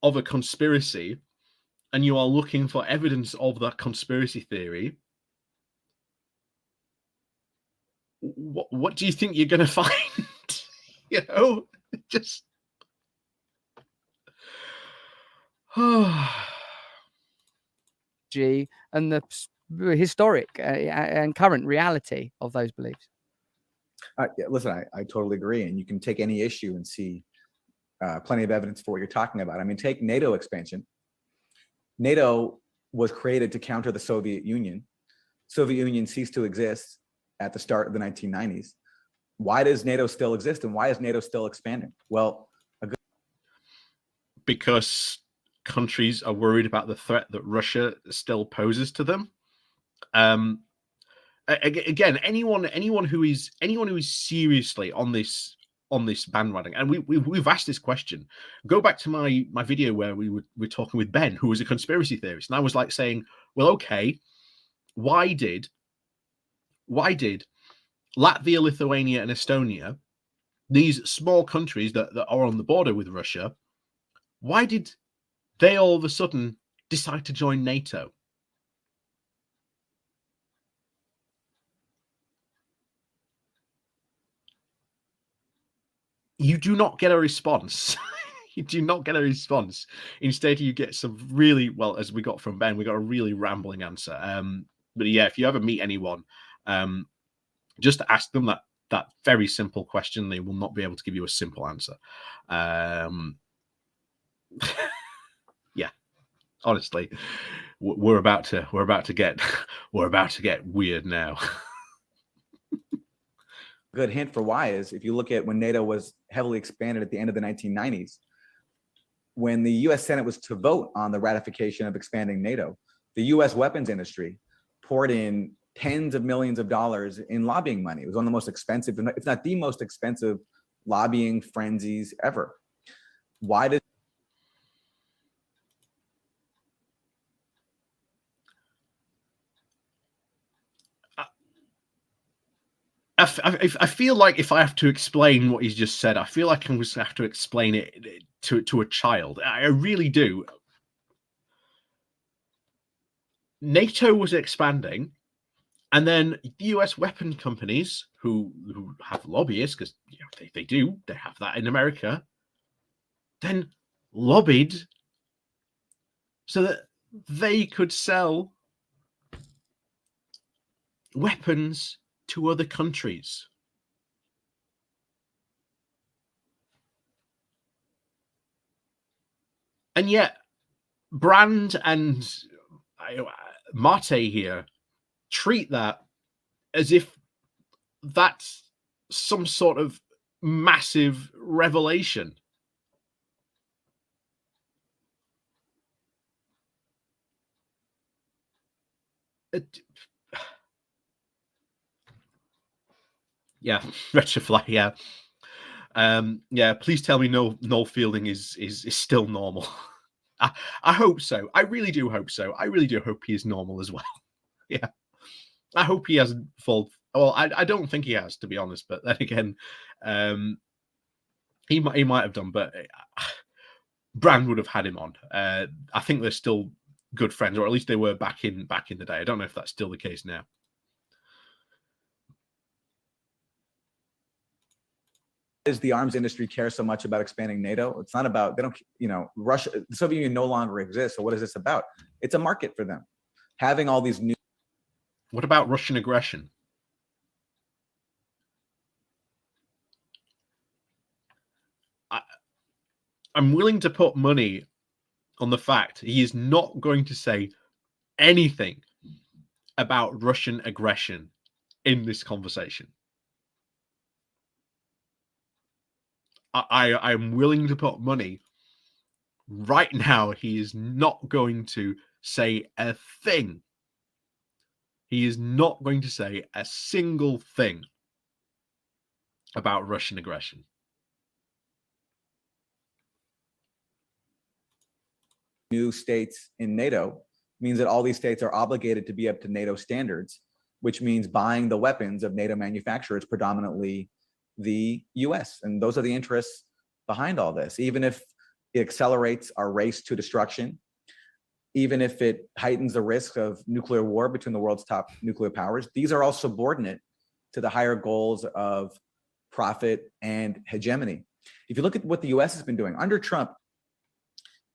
a conspiracy and you are looking for evidence of that conspiracy theory, what do you think you're going to find? You know, just and the historic and current reality of those beliefs. Yeah, listen, I totally agree. And you can take any issue and see plenty of evidence for what you're talking about. I mean, take NATO expansion. NATO was created to counter the Soviet Union. Soviet Union ceased to exist at the start of the 1990s. Why does NATO still exist, and why is NATO still expanding? Well, because countries are worried about the threat that Russia still poses to them. Again, anyone who is seriously on this bandwagon, and we've asked this question. Go back to my video where we were talking with Ben, who was a conspiracy theorist, and I was like saying, well, okay, why did Latvia, Lithuania, and Estonia, these small countries that are on the border with Russia, why did they all of a sudden decide to join NATO? You do not get a response. You do not get a response. Instead, you get some really, well, as we got from Ben, we got a really rambling answer. But yeah, if you ever meet anyone, just ask them that very simple question. They will not be able to give you a simple answer. Yeah, honestly, we're about to get weird now. Good hint for why is if you look at when NATO was heavily expanded at the end of the 1990s, when the U.S. Senate was to vote on the ratification of expanding NATO, the U.S. weapons industry poured in tens of millions of dollars in lobbying money. It was one of the most expensive, if not the most expensive, lobbying frenzies ever. Why did I feel like if I have to explain what he's just said, I feel like I'm just going to have to explain it to a child. I really do. NATO was expanding, and then the US weapon companies who have lobbyists, because they have that in America, then lobbied so that they could sell weapons to other countries. And yet, Brand and Mate here treat that as if that's some sort of massive revelation. Yeah, Retrofly, yeah. Yeah, please tell me Noel Fielding is still normal. I hope so. I really do hope so. I really do hope he is normal as well. Yeah. I hope he hasn't fallen. Well, I don't think he has, to be honest. But then again, he might have done. But Brand would have had him on. I think they're still good friends, or at least they were back in the day. I don't know if that's still the case now. Does the arms industry care so much about expanding NATO? It's not about, they don't, Russia, the Soviet Union no longer exists. So what is this about? It's a market for them. Having all these new. What about Russian aggression? I'm willing to put money on the fact he is not going to say anything about Russian aggression in this conversation. I'm willing to put money right now he is not going to say a thing. He is not going to say a single thing about Russian aggression. New states in NATO means that all these states are obligated to be up to NATO standards, which means buying the weapons of NATO manufacturers, predominantly the US. And those are the interests behind all this. Even if it accelerates our race to destruction, even if it heightens the risk of nuclear war between the world's top nuclear powers, these are all subordinate to the higher goals of profit and hegemony. If you look at what the US has been doing under Trump,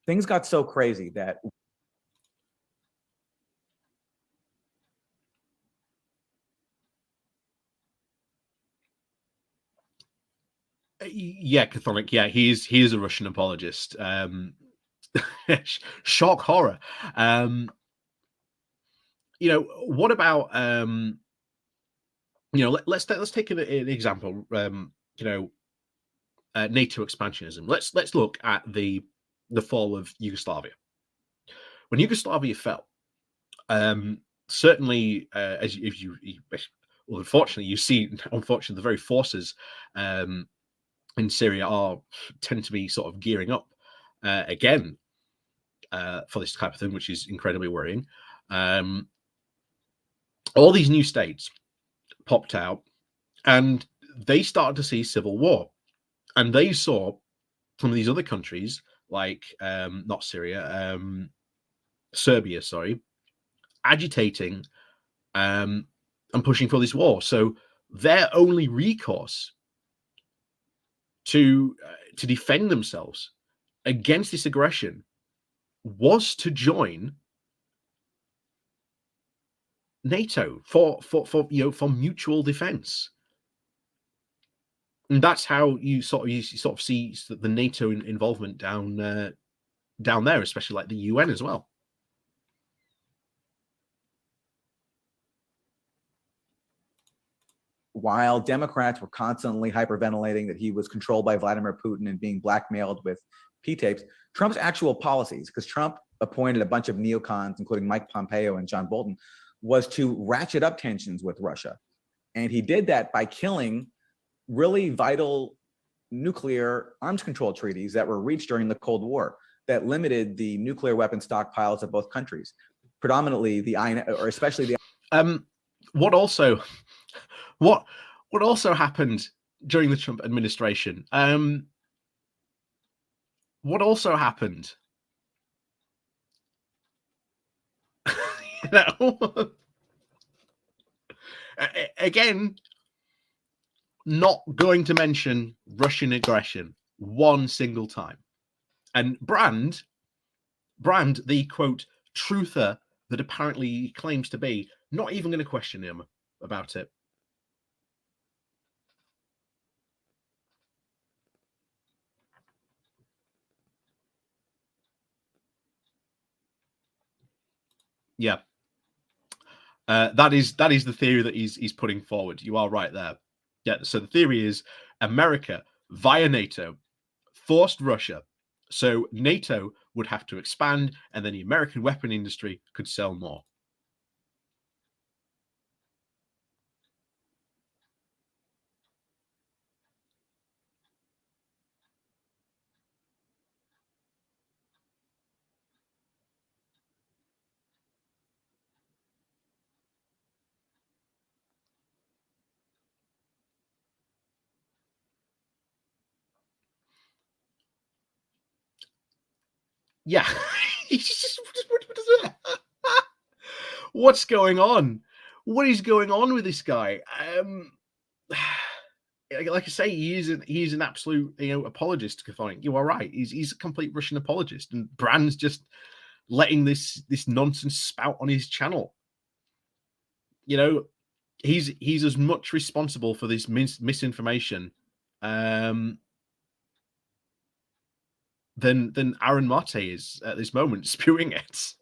things got so crazy that yeah, Catholic. Yeah, he is a Russian apologist. Shock horror. What about let's take an example. NATO expansionism. Let's look at the fall of Yugoslavia. When Yugoslavia fell, certainly, unfortunately, you see, the very forces in Syria tend to be sort of gearing up again for this type of thing, which is incredibly worrying. All these new states popped out, and they started to see civil war, and they saw some of these other countries, like not Syria, Serbia, sorry, agitating and pushing for this war. So their only recourse to defend themselves against this aggression was to join NATO for mutual defense. And that's how you sort of see the NATO involvement down there, especially like the UN as well. While Democrats were constantly hyperventilating that he was controlled by Vladimir Putin and being blackmailed with P-tapes, Trump's actual policies, because Trump appointed a bunch of neocons, including Mike Pompeo and John Bolton, was to ratchet up tensions with Russia. And he did that by killing really vital nuclear arms control treaties that were reached during the Cold War that limited the nuclear weapon stockpiles of both countries, predominantly the INF, or especially the. What also happened during the Trump administration? What also happened? Again, not going to mention Russian aggression one single time. And Brand, the quote truther that apparently he claims to be, not even going to question him about it. Yeah. That is the theory that he's putting forward. You are right there. Yeah. So the theory is America via NATO forced Russia, so NATO would have to expand, and then the American weapon industry could sell more. Yeah. What's going on? What is going on with this guy? Like I say, he's an absolute apologist. Catholic. You are right. He's a complete Russian apologist, and Brand's just letting this nonsense spout on his channel. He's as much responsible for this misinformation than Aaron Mate is at this moment, spewing it.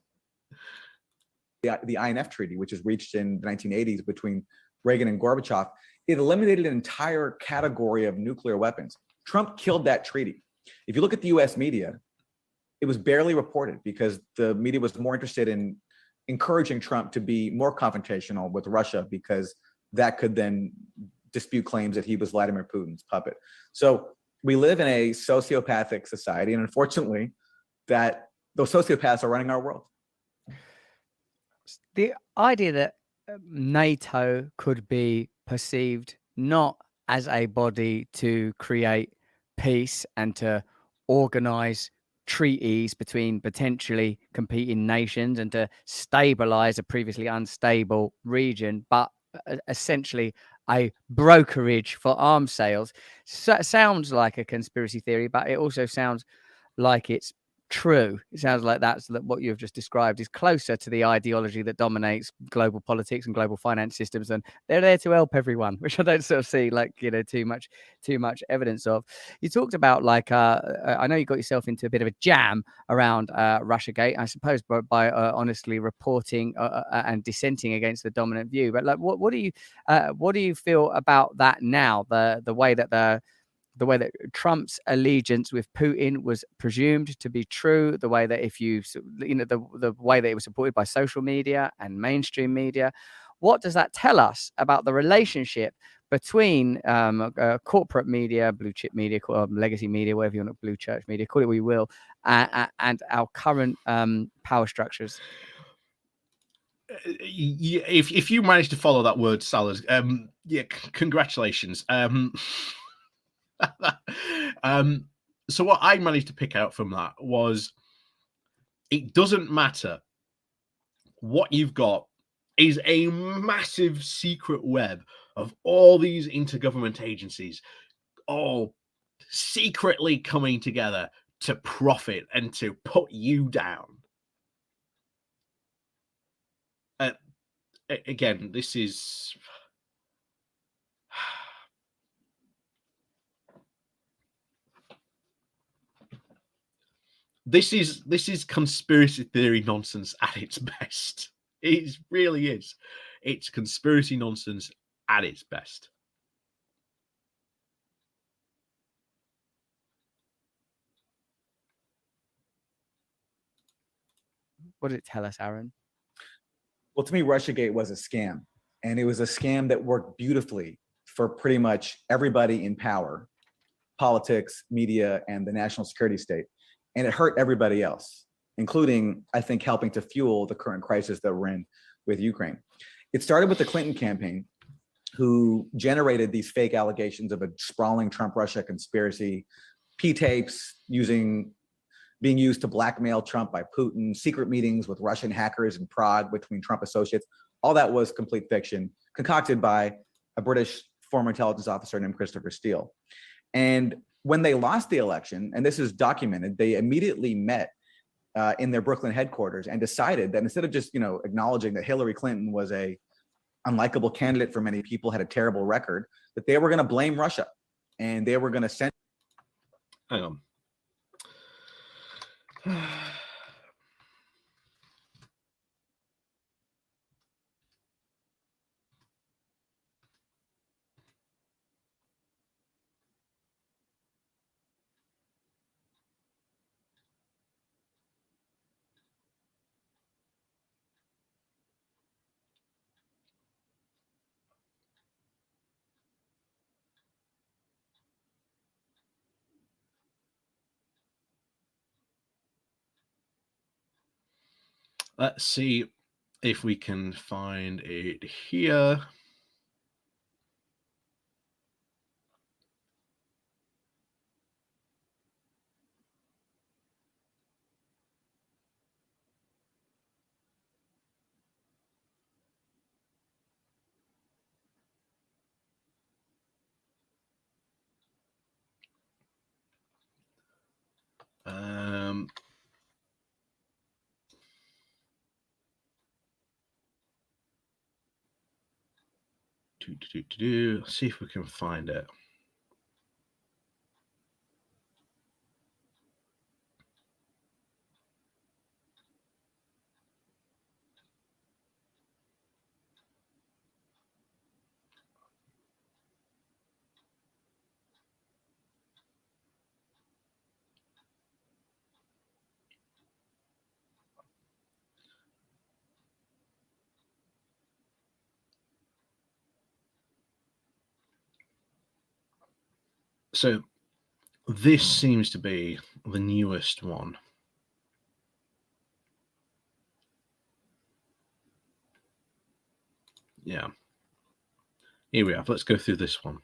The INF Treaty, which was reached in the 1980s between Reagan and Gorbachev, it eliminated an entire category of nuclear weapons. Trump killed that treaty. If you look at the US media, it was barely reported because the media was more interested in encouraging Trump to be more confrontational with Russia because that could then dispute claims that he was Vladimir Putin's puppet. So we live in a sociopathic society, and unfortunately, that those sociopaths are running our world. The idea that NATO could be perceived not as a body to create peace and to organize treaties between potentially competing nations and to stabilize a previously unstable region, but essentially a brokerage for arms sales, sounds like a conspiracy theory, but it also sounds like it's true. It sounds like that's what you've just described is closer to the ideology that dominates global politics and global finance systems, and they're there to help everyone, which I don't sort of see too much evidence of. You talked about I know you got yourself into a bit of a jam around Russiagate, I suppose, by honestly reporting and dissenting against the dominant view. But what do you feel about that now? The way that Trump's allegiance with Putin was presumed to be true, the way that the way that it was supported by social media and mainstream media. What does that tell us about the relationship between corporate media, blue chip media, legacy media, whatever you want, blue church media, call it what you will, and our current power structures? If you manage to follow that word, Salas, congratulations. So what I managed to pick out from that was it doesn't matter what you've got is a massive secret web of all these intergovernment agencies all secretly coming together to profit and to put you down. Again, this is this is conspiracy theory nonsense at its best. It really is. It's conspiracy nonsense at its best. What did it tell us, Aaron? Well, to me, Russiagate was a scam, and it was a scam that worked beautifully for pretty much everybody in power, politics, media, and the national security state. And it hurt everybody else, including, I think, helping to fuel the current crisis that we're in with Ukraine. It started with the Clinton campaign, who generated these fake allegations of a sprawling Trump-Russia conspiracy, P-tapes being used to blackmail Trump by Putin, secret meetings with Russian hackers in Prague between Trump associates. All that was complete fiction, concocted by a British former intelligence officer named Christopher Steele. And when they lost the election, and this is documented, they immediately met in their Brooklyn headquarters and decided that instead of just acknowledging that Hillary Clinton was a unlikable candidate for many people, had a terrible record, that they were going to blame Russia and they were going to send. Hang on. Let's see if we can find it here. Let's see if we can find it. So this seems to be the newest one. Yeah. Here we have. Let's go through this one.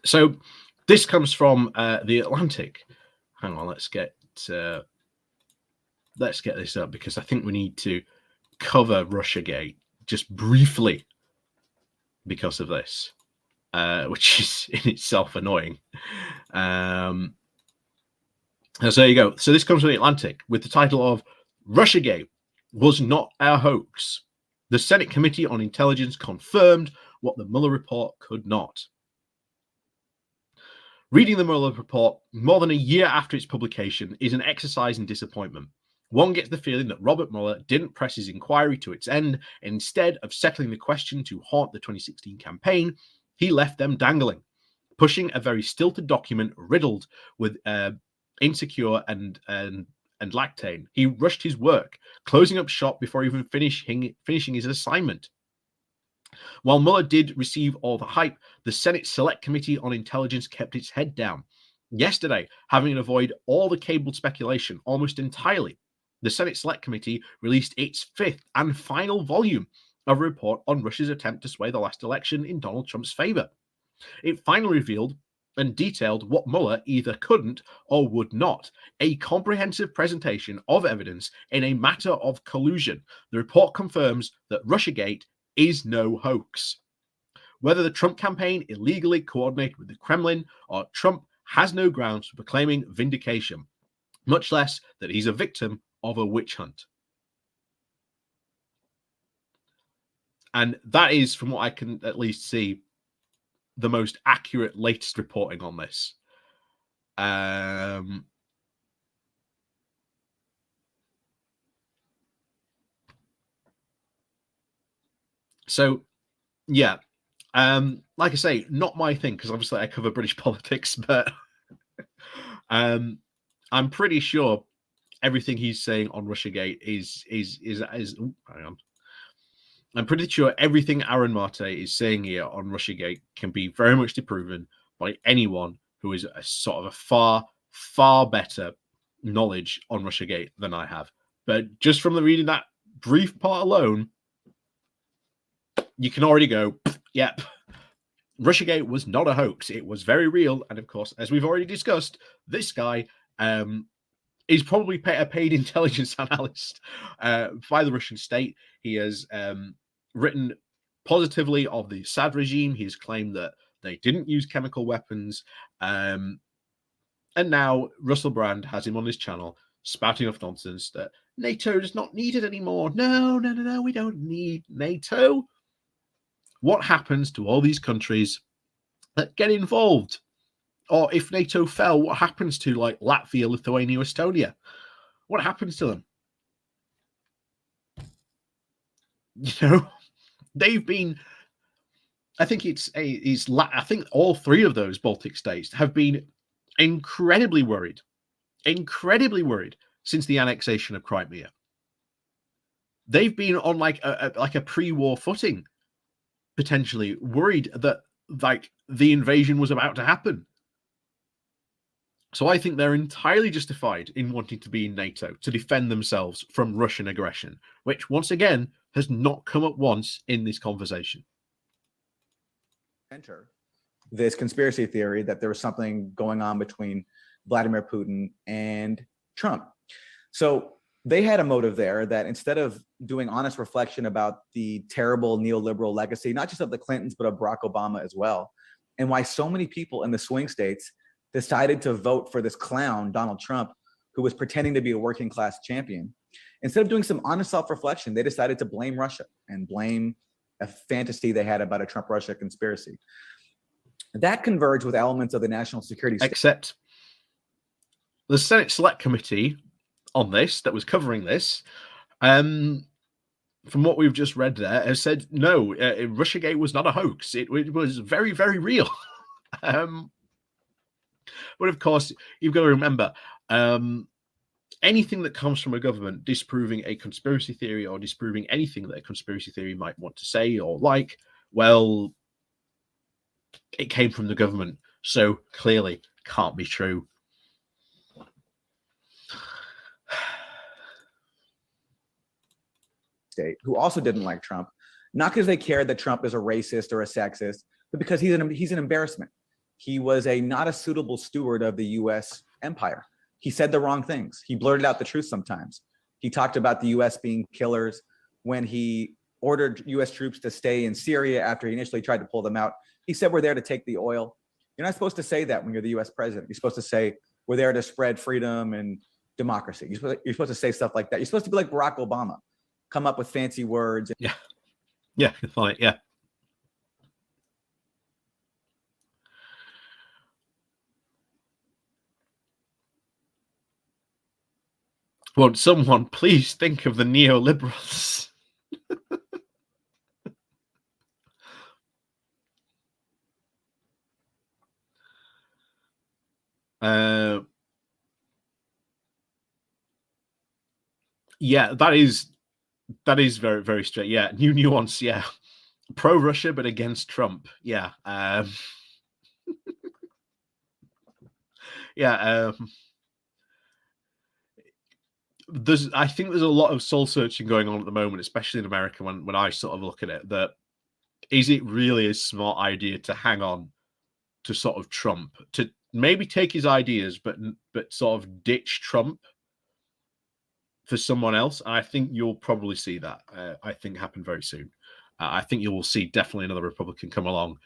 So this comes from the Atlantic. Hang on, let's get this up because I think we need to cover Russiagate just briefly because of this, which is in itself annoying. So there you go. So this comes from the Atlantic with the title of Russiagate was not our hoax. The Senate Committee on Intelligence confirmed what the Mueller report could not. Reading the Mueller report more than a year after its publication is an exercise in disappointment. One gets the feeling that Robert Mueller didn't press his inquiry to its end, and instead of settling the question to haunt the 2016 campaign, he left them dangling, pushing a very stilted document riddled with insecure and lactane. He rushed his work, closing up shop before even finishing his assignment. While Mueller did receive all the hype, the Senate Select Committee on Intelligence kept its head down. Yesterday, having to avoid all the cabled speculation almost entirely, the Senate Select Committee released its fifth and final volume of a report on Russia's attempt to sway the last election in Donald Trump's favor. It finally revealed and detailed what Mueller either couldn't or would not, a comprehensive presentation of evidence in a matter of collusion. The report confirms that Russiagate is no hoax. Whether the Trump campaign illegally coordinated with the Kremlin or Trump has no grounds for proclaiming vindication, much less that he's a victim of a witch hunt. And that is, from what I can at least see, the most accurate latest reporting on this. So, yeah, like I say, not my thing because obviously I cover British politics, but I'm pretty sure everything he's saying on Russiagate is hang on. I'm pretty sure everything Aaron Marte is saying here on Russiagate can be very much disproven by anyone who is a sort of a far better knowledge on Russiagate than I have. But just from the reading that brief part alone, you can already go, yep, Russiagate was not a hoax. It was very real. And of course, as we've already discussed, this guy is probably a paid intelligence analyst by the Russian state. He has written positively of the Assad regime. He has claimed that they didn't use chemical weapons. And now Russell Brand has him on his channel spouting off nonsense that NATO is not needed anymore. No, we don't need NATO. What happens to all these countries that get involved? Or if NATO fell, what happens to like Latvia, Lithuania, Estonia? What happens to them? You know, they've been. I think I think all three of those Baltic states have been incredibly worried since the annexation of Crimea. They've been on like a pre-war footing, potentially worried that like the invasion was about to happen. So I think they're entirely justified in wanting to be in NATO to defend themselves from Russian aggression, which once again has not come up once in this conversation. Enter this conspiracy theory that there was something going on between Vladimir Putin and Trump. So they had a motive there that instead of doing honest reflection about the terrible neoliberal legacy, not just of the Clintons, but of Barack Obama as well, and why so many people in the swing states decided to vote for this clown, Donald Trump, who was pretending to be a working class champion. Instead of doing some honest self-reflection, they decided to blame Russia and blame a fantasy they had about a Trump-Russia conspiracy. That converged with elements of the national security. Except the Senate Select Committee on this, that was covering this, from what we've just read there, has said, no, Russiagate was not a hoax. It was very, very real. But of course, you've got to remember, anything that comes from a government disproving a conspiracy theory or disproving anything that a conspiracy theory might want to say or like, well, it came from the government, so clearly can't be true. State who also didn't like Trump, not because they cared that Trump is a racist or a sexist, but because he's an embarrassment. He was not a suitable steward of the U.S. empire. He said the wrong things. He blurted out the truth sometimes. He talked about the U.S. being killers when he ordered U.S. troops to stay in Syria after he initially tried to pull them out. He said, we're there to take the oil. You're not supposed to say that when you're the U.S. president. You're supposed to say, we're there to spread freedom and democracy. You're supposed to say stuff like that. You're supposed to be like Barack Obama, come up with fancy words. Yeah. Yeah, fine. Yeah. Won't someone please think of the neoliberals? Yeah, that is very, very straight. Yeah, new nuance. Yeah, pro-Russia but against Trump. Yeah, yeah. I think there's a lot of soul searching going on at the moment, especially in America. When I sort of look at it, that is it really a smart idea to hang on to sort of Trump, to maybe take his ideas, but sort of ditch Trump for someone else? I think you'll probably see that. I think happen very soon. I think you will see definitely another Republican come along,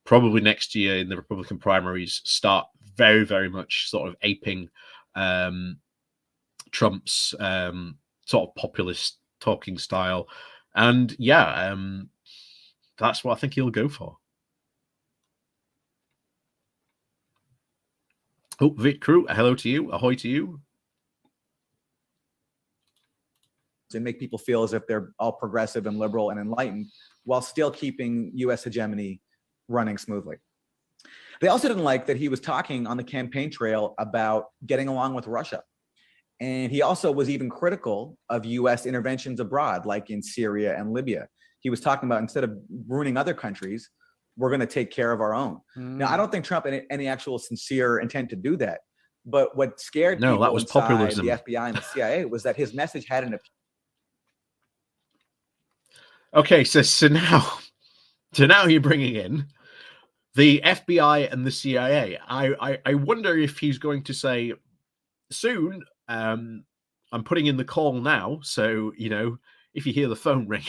probably next year in the Republican primaries, start very, very much sort of aping Trump's sort of populist talking style. And yeah, that's what I think he'll go for. Oh, Vic Crew, hello to you. Ahoy to you. And make people feel as if they're all progressive and liberal and enlightened while still keeping U.S. hegemony running smoothly. They also didn't like that he was talking on the campaign trail about getting along with Russia. And he also was even critical of U.S. interventions abroad, like in Syria and Libya. He was talking about, instead of ruining other countries, we're going to take care of our own. Now, I don't think Trump had any actual sincere intent to do that. But what scared people that was inside populism. the FBI and the CIA was that his message had an... Okay, so now you're bringing in the FBI and the CIA. I wonder if he's going to say soon, I'm putting in the call now. So, you know, if you hear the phone ringing,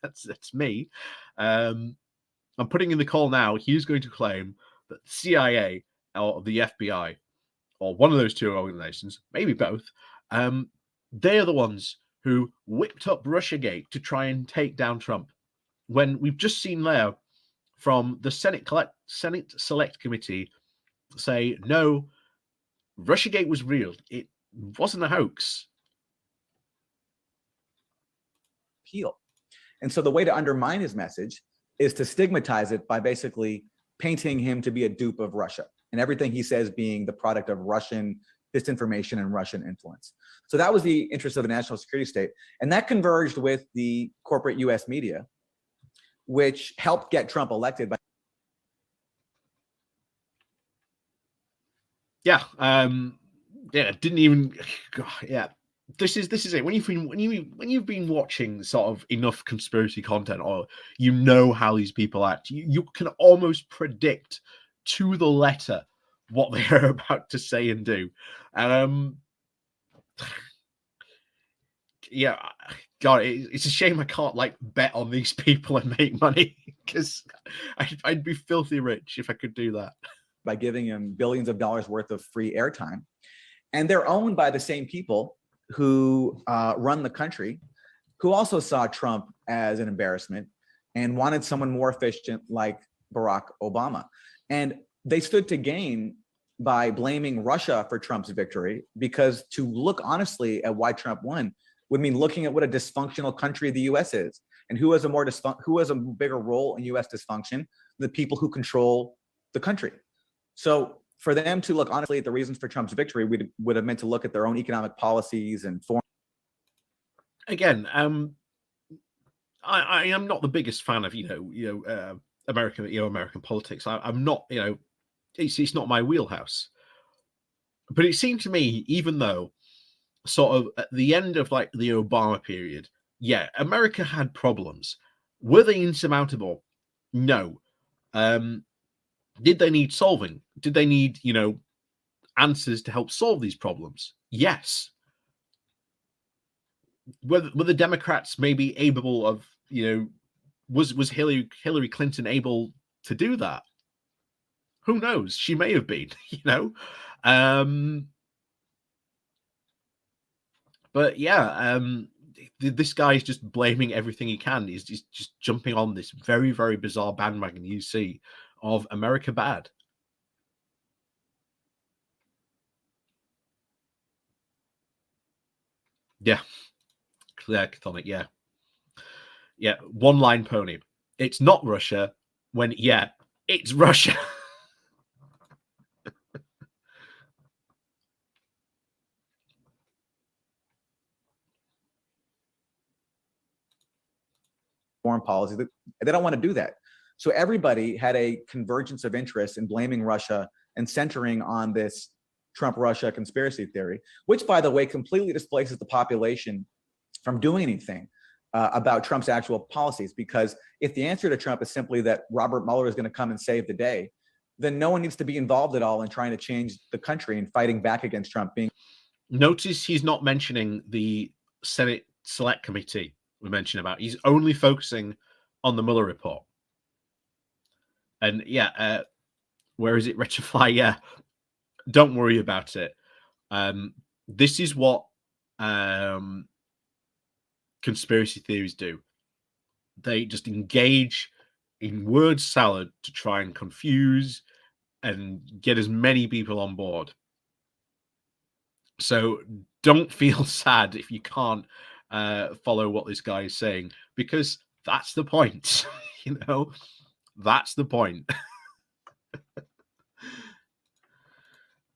that's me. I'm putting in the call now. He's going to claim that the CIA or the FBI or one of those two organizations, maybe both, they are the ones who whipped up Russiagate to try and take down Trump. When we've just seen there from the Senate Select Committee say, no, Russiagate was real. It wasn't a hoax. Appeal. And so the way to undermine his message is to stigmatize it by basically painting him to be a dupe of Russia and everything he says being the product of Russian disinformation and Russian influence. So that was the interest of the national security state. And that converged with the corporate US media, which helped get Trump elected. Yeah. Didn't even. Yeah. This is it. When you've been watching sort of enough conspiracy content, or you know how these people act, you can almost predict to the letter what they are about to say and do. Yeah, God, it's a shame I can't like bet on these people and make money, because I'd be filthy rich if I could do that. By giving him billions of dollars worth of free airtime. And they're owned by the same people who run the country, who also saw Trump as an embarrassment and wanted someone more efficient like Barack Obama. And they stood to gain by blaming Russia for Trump's victory, because to look honestly at why Trump won would mean looking at what a dysfunctional country the US is, and who has a bigger role in US dysfunction, the people who control the country. So for them to look honestly at the reasons for Trump's victory, we would have meant to look at their own economic policies and foreign. Again, I am not the biggest fan of American politics. I'm not, it's not my wheelhouse. But it seemed to me, even though sort of at the end of like the Obama period, yeah, America had problems. Were they insurmountable? No. Did they need solving? Did they need, answers to help solve these problems? Yes. Were the Democrats maybe able of, was Hillary Clinton able to do that? Who knows? She may have been, But yeah, this guy's just blaming everything he can. He's just jumping on this very, very bizarre bandwagon you see of America bad. Yeah. Claire Catholic, yeah. Yeah, one-line pony. It's not Russia when, yeah, it's Russia. Foreign policy. They don't want to do that. So everybody had a convergence of interest in blaming Russia and centering on this Trump-Russia conspiracy theory, which, by the way, completely displaces the population from doing anything about Trump's actual policies. Because if the answer to Trump is simply that Robert Mueller is going to come and save the day, then no one needs to be involved at all in trying to change the country and fighting back against Trump. Notice he's not mentioning the Senate Select Committee we mentioned about. He's only focusing on the Mueller report. And yeah, where is it? Rectify? Yeah, don't worry about it. This is what conspiracy theories do. They just engage in word salad to try and confuse and get as many people on board. So don't feel sad if you can't follow what this guy is saying, because that's the point. That's the point.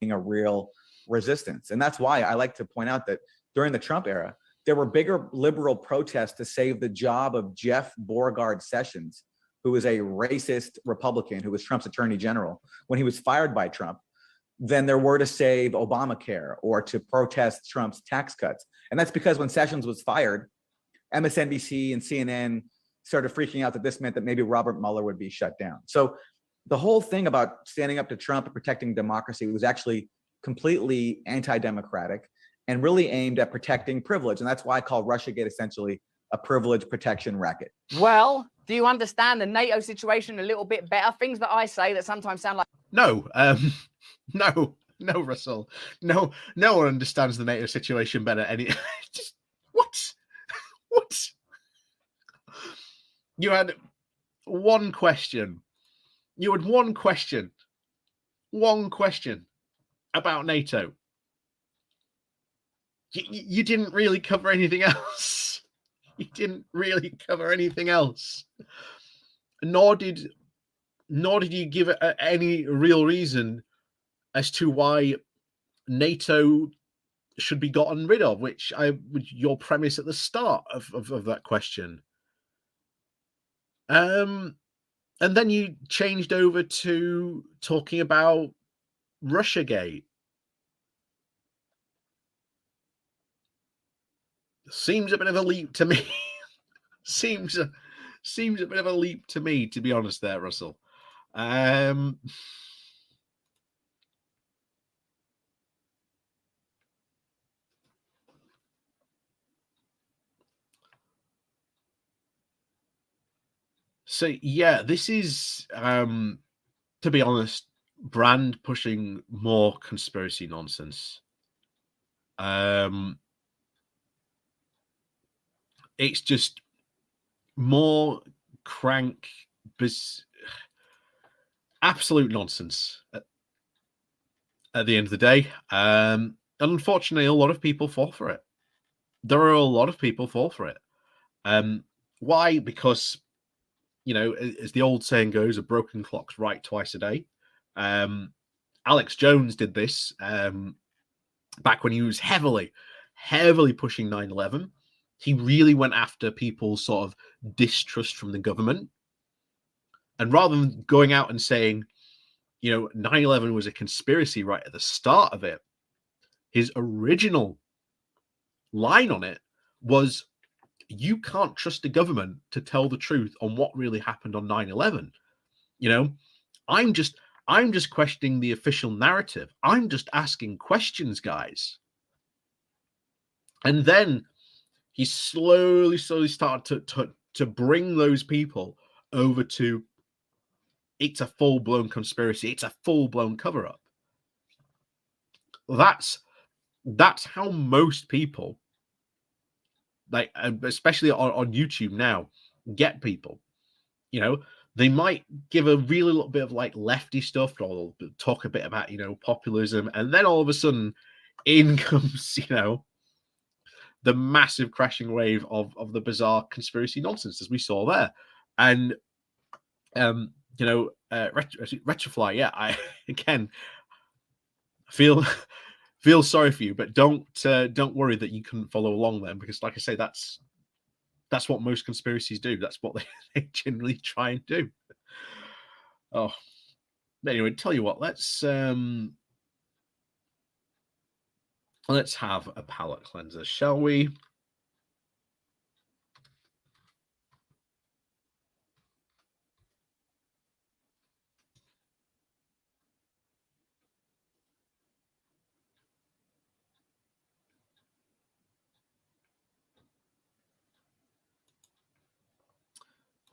A real resistance. And that's why I like to point out that during the Trump era, there were bigger liberal protests to save the job of Jeff Beauregard Sessions, who was a racist Republican who was Trump's attorney general when he was fired by Trump, than there were to save Obamacare or to protest Trump's tax cuts. And that's because when Sessions was fired, MSNBC and CNN started freaking out that this meant that maybe Robert Mueller would be shut down. So the whole thing about standing up to Trump and protecting democracy was actually completely anti-democratic and really aimed at protecting privilege. And that's why I call Russiagate essentially a privilege protection racket. Well, do you understand the NATO situation a little bit better? Things that I say that sometimes sound like... No, no, Russell. No one understands the NATO situation better. Just what? What? You had one question. You had one question about NATO. You didn't really cover anything else. You didn't really cover anything else. Nor did you give any real reason as to why NATO should be gotten rid of, which your premise at the start of that question. And then you changed over to talking about Russiagate. Seems a bit of a leap to me. seems a bit of a leap to me, to be honest there, Russell. So yeah, this is to be honest, brand pushing more conspiracy nonsense. It's just more crank, absolute nonsense at the end of the day. And unfortunately, a lot of people fall for it. There are a lot of people fall for it. Why? Because, as the old saying goes, a broken clock's right twice a day. And Alex Jones did this back when he was heavily pushing 9/11. He really went after people's sort of distrust from the government. And rather than going out and saying, 9/11 was a conspiracy right at the start of it, his original line on it was, you can't trust the government to tell the truth on what really happened on 9/11. I'm just questioning the official narrative. I'm just asking questions, guys. And then he slowly started to bring those people over to, it's a full-blown conspiracy. It's a full-blown cover-up. That's how most people, like, especially on YouTube now, get people. They might give a really little bit of like lefty stuff, or talk a bit about, populism, and then all of a sudden in comes, the massive crashing wave of the bizarre conspiracy nonsense, as we saw there. And Retrofly, yeah, I again feel sorry for you, but don't worry that you couldn't follow along then, because like I say, that's what most conspiracies do. That's what they generally try and do. Oh, anyway, tell you what, let's have a palate cleanser, shall we?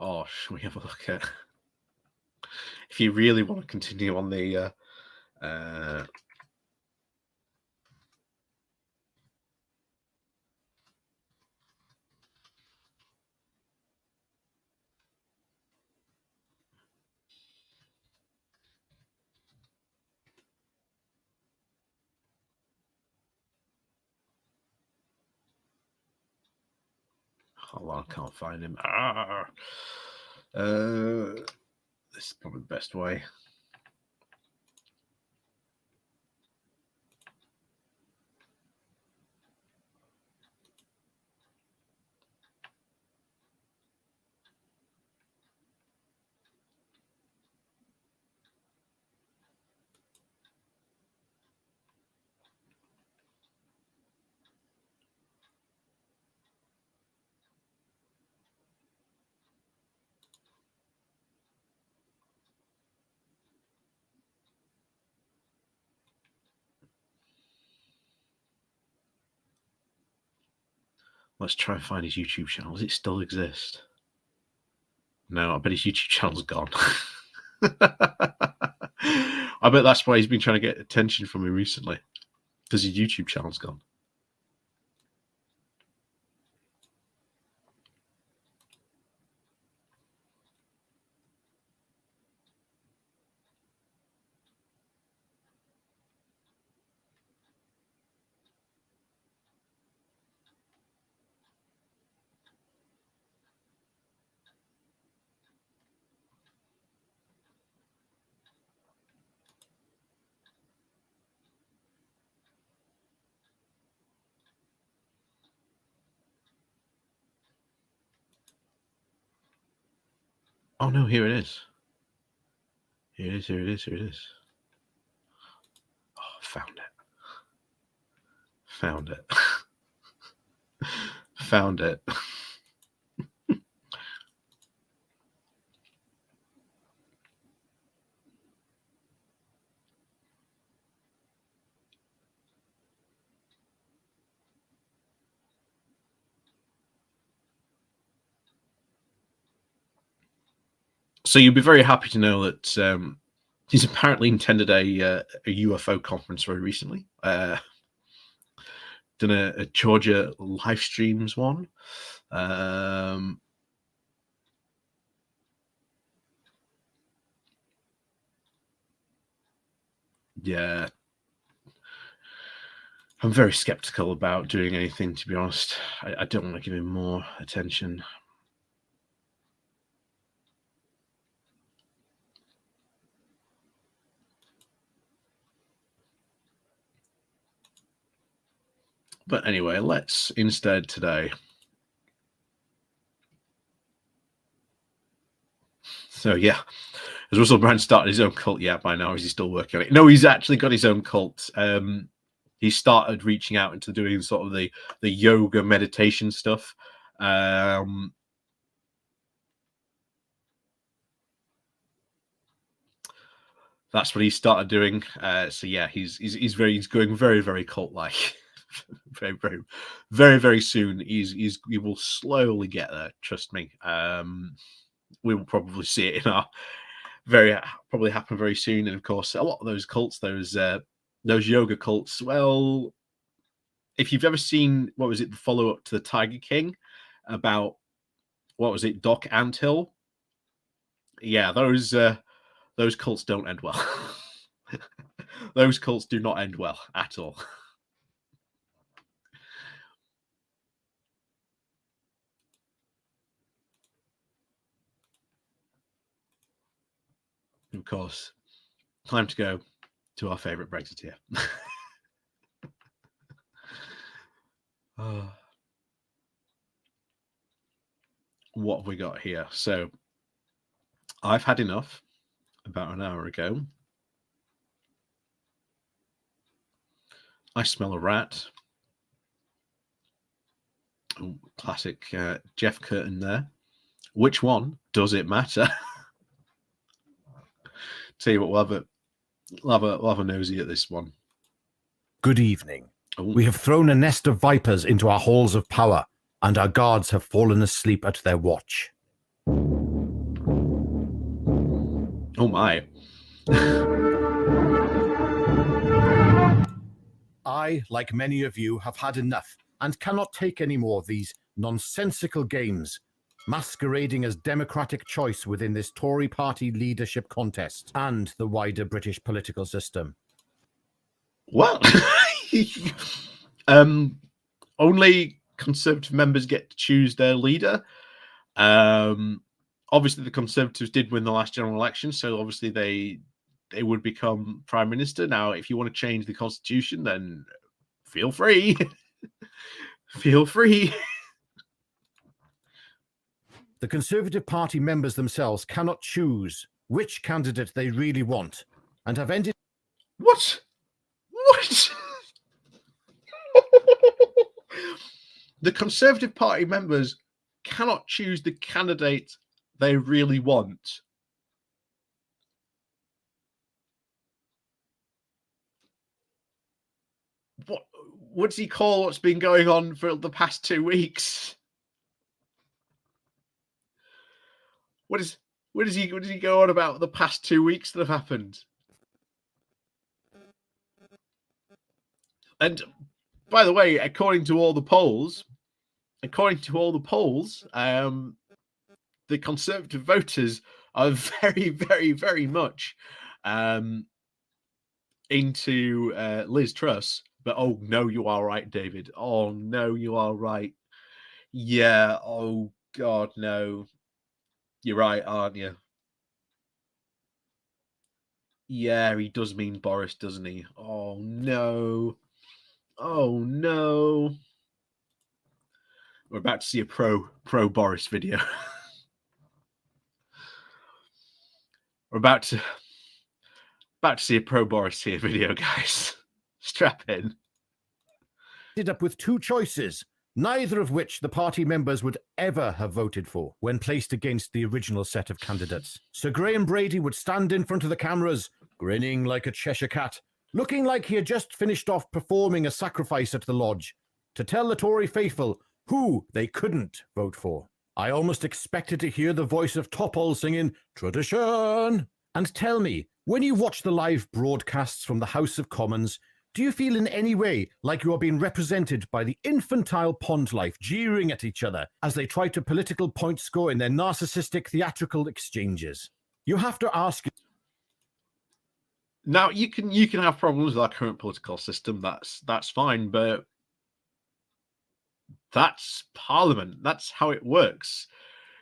Oh, should we have a look at, if you really want to continue on the hold on, I can't find him. This is probably the best way. Let's try and find his YouTube channel. Does it still exist? No, I bet his YouTube channel's gone. I bet that's why he's been trying to get attention from me recently, because his YouTube channel's gone. Oh no, here it is. Here it is, here it is, here it is. Oh, found it. Found it. Found it. So you'll be very happy to know that he's apparently attended a UFO conference very recently. Done a Georgia Livestreams one. Yeah. I'm very skeptical about doing anything, to be honest. I don't want to give him more attention. But anyway, let's instead today. So yeah, has Russell Brand started his own cult? Yeah, by now is he still working on it? No, he's actually got his own cult. He started reaching out into doing sort of the yoga meditation stuff. That's what he started doing. So yeah, he's going very, very cult like. very, very, very, very soon. He will slowly get there. Trust me. We will probably see it in our probably happen very soon. And of course, a lot of those cults, those yoga cults. Well, if you've ever seen what was it, the follow up to the Tiger King about what was it, Doc Anthill? Yeah, those cults don't end well. Those cults do not end well at all. Of course, time to go to our favorite Brexiteer. What have we got here? So I've had enough about an hour ago. I smell a rat. Oh, classic Jeff Curtin there. Which one does it matter? Tell you what, we'll have a nosy at this one. Good evening. Ooh. We have thrown a nest of vipers into our halls of power, and our guards have fallen asleep at their watch. Oh my. I, like many of you, have had enough and cannot take any more of these nonsensical games, masquerading as democratic choice within this Tory party leadership contest and the wider British political system. Well, only Conservative members get to choose their leader. Obviously, the Conservatives did win the last general election, so obviously they would become Prime Minister. Now, if you want to change the Constitution, then feel free. Feel free. The Conservative Party members themselves cannot choose which candidate they really want and have ended... What? What? The Conservative Party members cannot choose the candidate they really want. What does he call what's been going on for the past 2 weeks? What does he go on about the past 2 weeks that have happened? And by the way, according to all the polls, the Conservative voters are very, very, very much into Liz Truss. But oh no, you are right, David. Oh no, you are right. Yeah. Oh God, no. You're right, aren't you? Yeah, he does mean Boris, doesn't he? Oh no. Oh no. We're about to see a pro Boris video. We're about to see a pro Boris here video, guys. Strap in. Ended up with two choices, neither of which the party members would ever have voted for when placed against the original set of candidates. Sir Graham Brady would stand in front of the cameras, grinning like a Cheshire cat, looking like he had just finished off performing a sacrifice at the lodge, to tell the Tory faithful who they couldn't vote for. I almost expected to hear the voice of Topol singing "Tradition." And tell me, when you watch the live broadcasts from the House of Commons, do you feel in any way like you are being represented by the infantile pond life jeering at each other as they try to political point score in their narcissistic theatrical exchanges? You have to ask. Now you can have problems with our current political system. That's fine, but that's Parliament. That's how it works.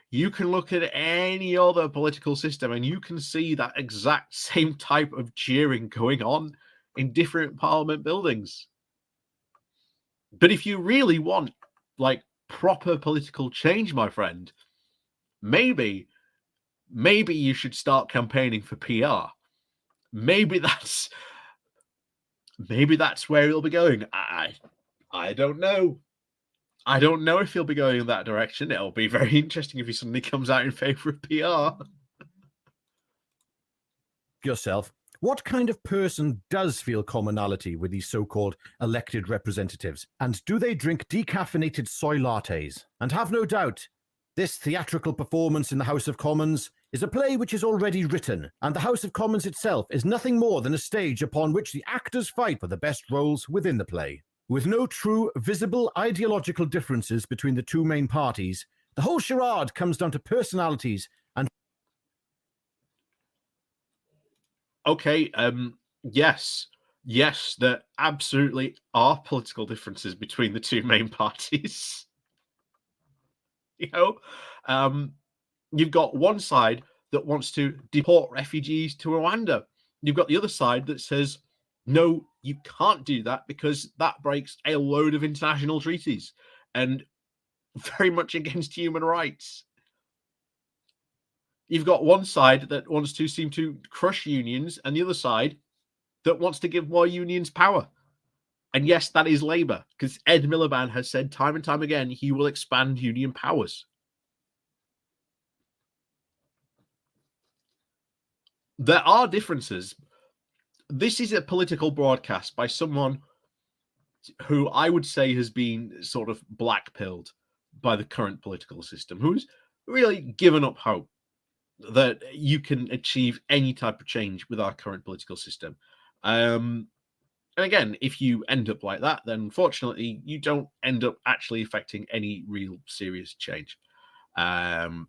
You can look at any other political system and you can see that exact same type of jeering going on in different Parliament buildings. But if you really want like proper political change, my friend, maybe you should start campaigning for PR. Maybe that's where it'll be going. I don't know. I don't know if he'll be going in that direction. It'll be very interesting if he suddenly comes out in favor of PR. Yourself, what kind of person does feel commonality with these so-called elected representatives? And do they drink decaffeinated soy lattes? And have no doubt, this theatrical performance in the House of Commons is a play which is already written, and the House of Commons itself is nothing more than a stage upon which the actors fight for the best roles within the play. With no true visible ideological differences between the two main parties, the whole charade comes down to personalities and... Okay, yes, there absolutely are political differences between the two main parties. You've got one side that wants to deport refugees to Rwanda. You've got the other side that says, no, you can't do that because that breaks a load of international treaties and very much against human rights. You've got one side that wants to seem to crush unions and the other side that wants to give more unions power. And yes, that is Labour, because Ed Miliband has said time and time again he will expand union powers. There are differences. This is a political broadcast by someone who I would say has been sort of blackpilled by the current political system, who's really given up hope that you can achieve any type of change with our current political system. And again, if you end up like that, then unfortunately, you don't end up actually affecting any real serious change. And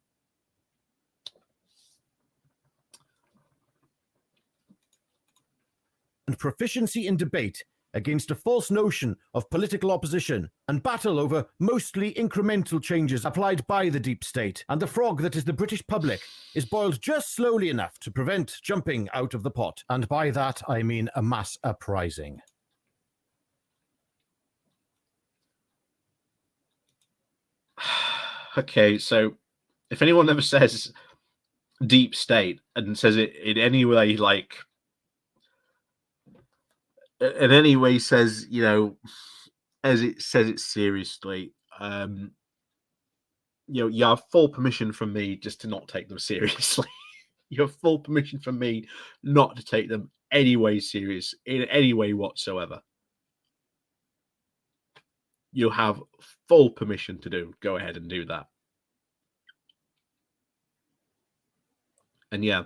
proficiency in debate against a false notion of political opposition and battle over mostly incremental changes applied by the deep state, and the frog that is the British public is boiled just slowly enough to prevent jumping out of the pot. And by that, I mean a mass uprising. Okay, so if anyone ever says deep state and says it in any way, like in any way says, as it says it seriously, you have full permission from me just to not take them seriously. You have full permission from me not to take them any way serious in any way whatsoever. You have full permission to go ahead and do that. And yeah,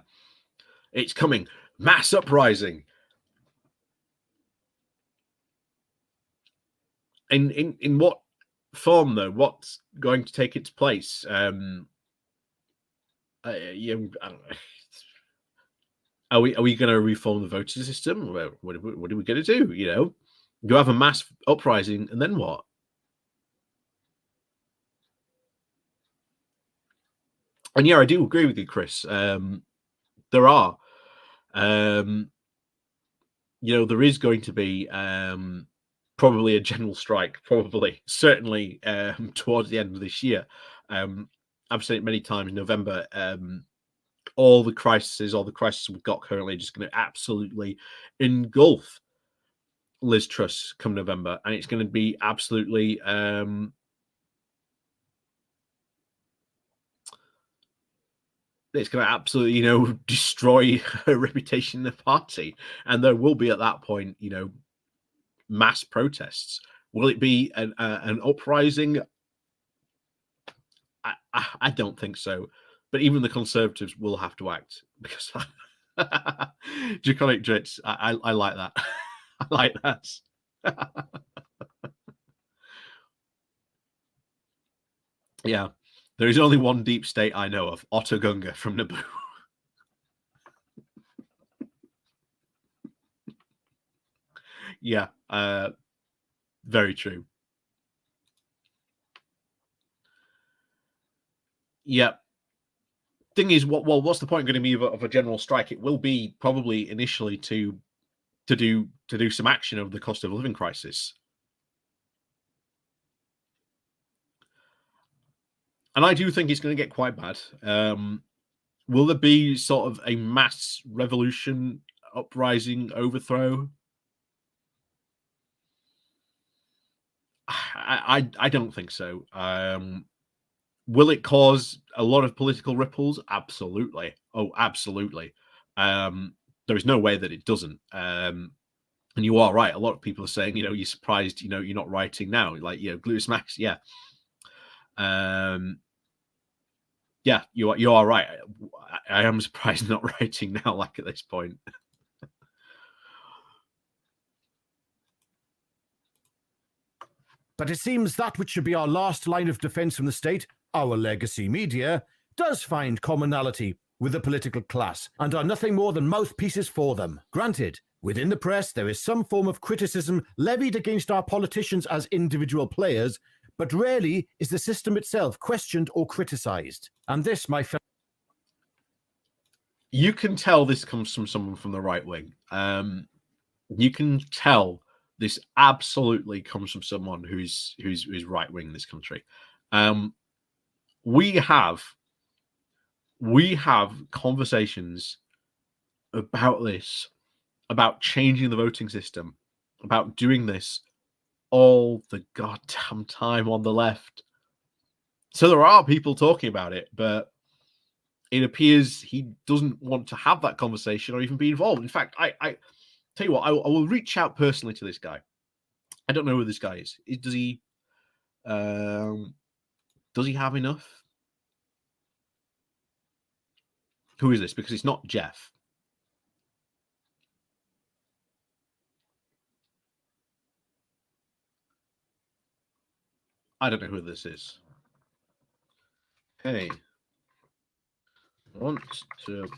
it's coming. Mass uprising. In what form, though? What's going to take its place? I don't know. Are we going to reform the voting system? What are we going to do? You have a mass uprising, and then what? And yeah, I do agree with you, Chris. There are, there is going to be probably a general strike, certainly towards the end of this year. I've said it many times. November, all the crises we've got currently are just going to absolutely engulf Liz Truss come November, and it's going to be absolutely it's going to absolutely destroy her reputation in the party, and there will be at that point mass protests. Will it be an uprising? I don't think so. But even the Conservatives will have to act, because draconic drits. I like that. I like that. Yeah, there is only one deep state I know of: Otto Gunga from Naboo. Yeah, very true. Yeah. Thing is, what's the point going to be of a general strike? It will be probably initially to do some action over the cost of living crisis. And I do think it's going to get quite bad. Will there be sort of a mass revolution, uprising, overthrow? I don't think so. Will it cause a lot of political ripples? Absolutely. Oh, absolutely. There is no way that it doesn't. And you are right. A lot of people are saying, you're surprised, you're not writing now. Like, Gluteus Max, yeah. Yeah, you are right. I am surprised not writing now, like at this point. But it seems that which should be our last line of defense from the state, our legacy media, does find commonality with the political class and are nothing more than mouthpieces for them. Granted, within the press there is some form of criticism levied against our politicians as individual players, but rarely is the system itself questioned or criticized. And this, my friend, you can tell this comes from someone from the right wing. You can tell this absolutely comes from someone who's right wing in this country. We have conversations about this, about changing the voting system, about doing this all the goddamn time on the left. So there are people talking about it, but it appears he doesn't want to have that conversation or even be involved. In fact, I tell you what, I will reach out personally to this guy. I don't know who this guy is. Does he have enough? Who is this? Because it's not Jeff. I don't know who this is. Hey, want to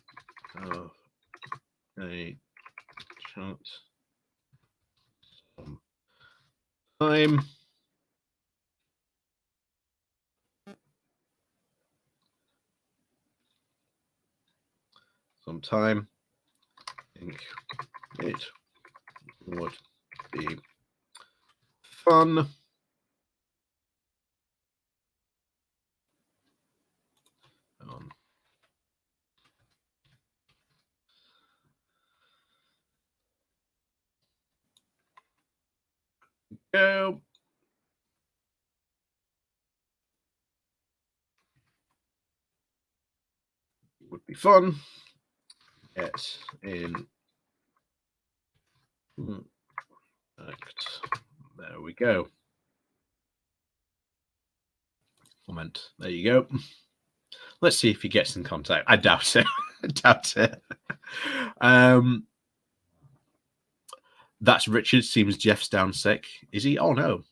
have a chat sometime. Sometime. I think it would be fun. Go. It would be fun. Yes, in act. There we go. Comment. There you go. Let's see if he gets in contact. I doubt it. I doubt it. That's Richard. Seems Jeff's down sick. Is he? Oh no.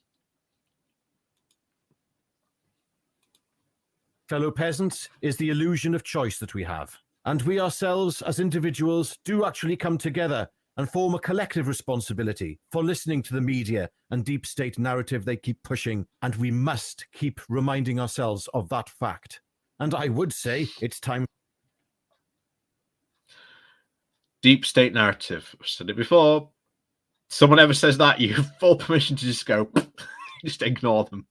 fellow peasants, is the illusion of choice that we have. And we ourselves, as individuals, do actually come together and form a collective responsibility for listening to the media and deep state narrative they keep pushing, and we must keep reminding ourselves of that fact. And I would say it's time. Deep state narrative. I've said it before. Someone ever says that, you have full permission to just go, just ignore them.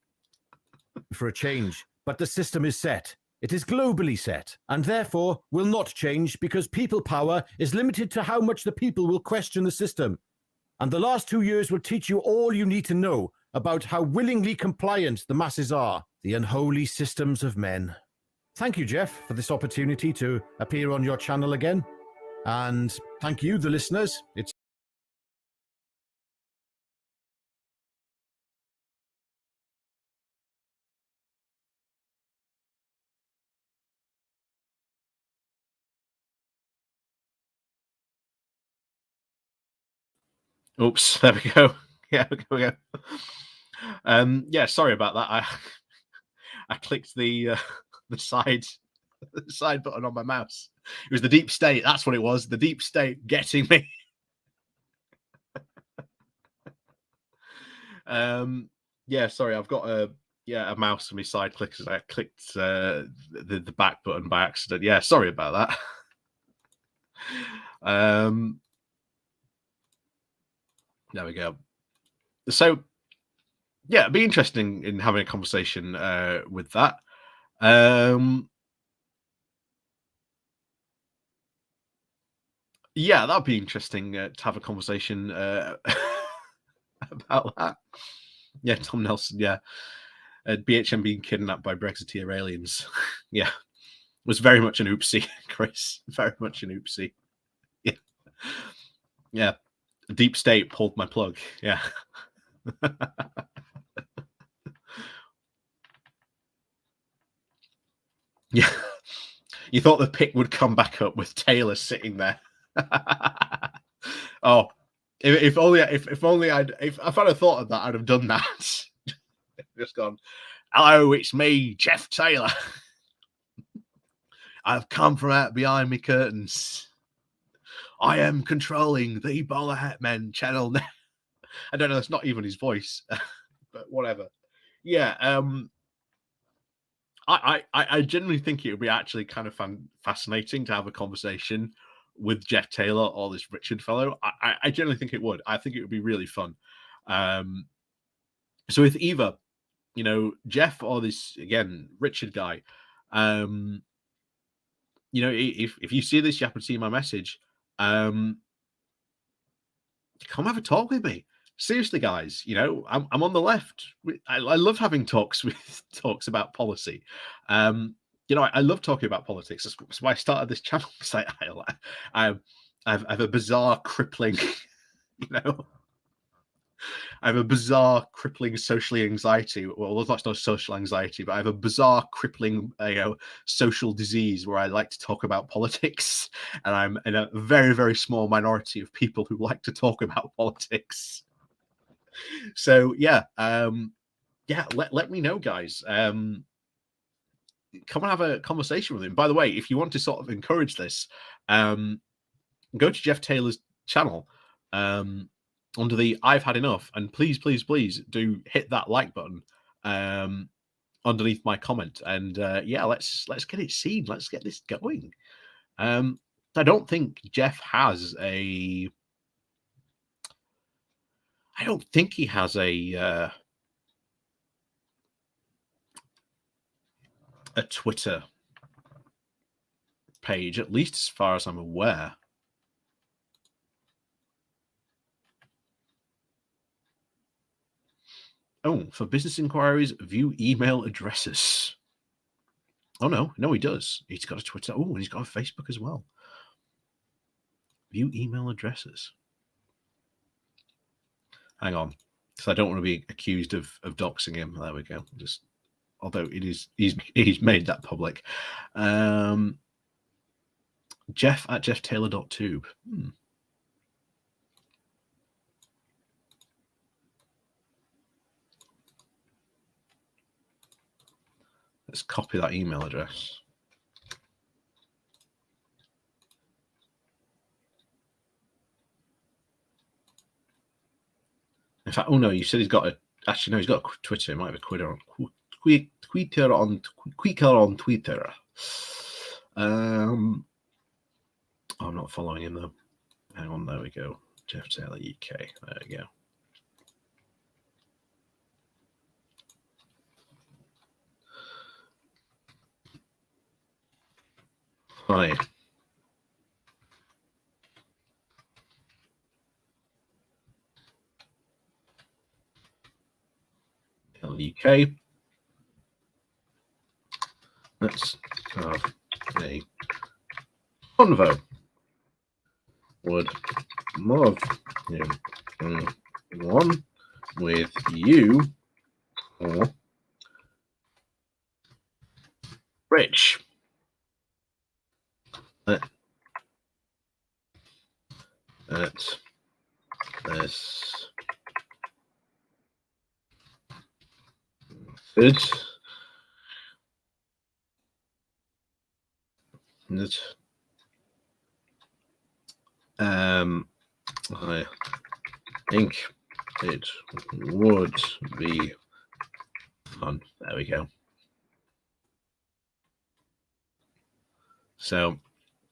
For a change, but the system is set. It is globally set, and therefore will not change because people power is limited to how much the people will question the system. And the last 2 years will teach you all you need to know about how willingly compliant the masses are, the unholy systems of men. Thank you, Jeff, for this opportunity to appear on your channel again. And thank you, the listeners. It's Oops, there we go. Yeah, there we go. Yeah, sorry about that. I clicked the side button on my mouse. It was the deep state. That's what it was. The deep state getting me. Yeah, sorry. I've got a mouse on my side clickers. I clicked the back button by accident. Yeah, sorry about that. There we go. So, yeah, it'd be interesting in having a conversation with that. Yeah, that'd be interesting to have a conversation about that. Yeah, Tom Nelson. Yeah, BHM being kidnapped by Brexiteer aliens. Yeah, was very much an oopsie, Chris. Very much an oopsie. Yeah, yeah. Deep state pulled my plug. Yeah. Yeah. You thought the pic would come back up with Taylor sitting there. Oh, if only I'd have thought of that, I'd have done that. Just gone, hello, it's me, Jeff Taylor. I've come from out behind me curtains. I am controlling the Ebola Hatman channel now. I don't know, that's not even his voice, but whatever. Yeah, I genuinely think it would be actually kind of fascinating to have a conversation with Jeff Taylor or this Richard fellow. I genuinely think it would. I think it would be really fun. So with either, you know, Jeff or this, again, Richard guy, you know, if you see this, you happen to see my message, come have a talk with me. Seriously, guys, you know, I'm on the left. I love having talks about policy. You know, I love talking about politics. That's why I started this channel. I have a bizarre, crippling, you know, I have a bizarre, crippling social anxiety. Well, that's not social anxiety, but I have a bizarre, crippling, you know, social disease where I like to talk about politics, and I'm in a very, very small minority of people who like to talk about politics. So yeah, yeah. Let me know, guys. Come and have a conversation with him. By the way, if you want to sort of encourage this, go to Jeff Taylor's channel. Under the I've had enough, and please do hit that like button underneath my comment, and yeah, let's get it seen. Let's get this going. I don't think Jeff has a a Twitter page, at least as far as I'm aware. Oh, for business inquiries, view email addresses. Oh, no, he does. He's got a Twitter. Oh, and he's got a Facebook as well. View email addresses. Hang on, because I don't want to be accused of doxing him. There we go. Just, although it is, he's made that public. Jeff at jefftaylor.tube. Let's copy that email address. In fact, oh no, you said he's got a. Actually, no, he's got a Twitter. He might have a Twitter on Twitter. I'm not following him though. Hang on, there we go. Jeff Taylor UK. There we go. Hi. UK. Let's have a convo. Would love one with you or Rich. At this good. I think it would be fun. There we go. So,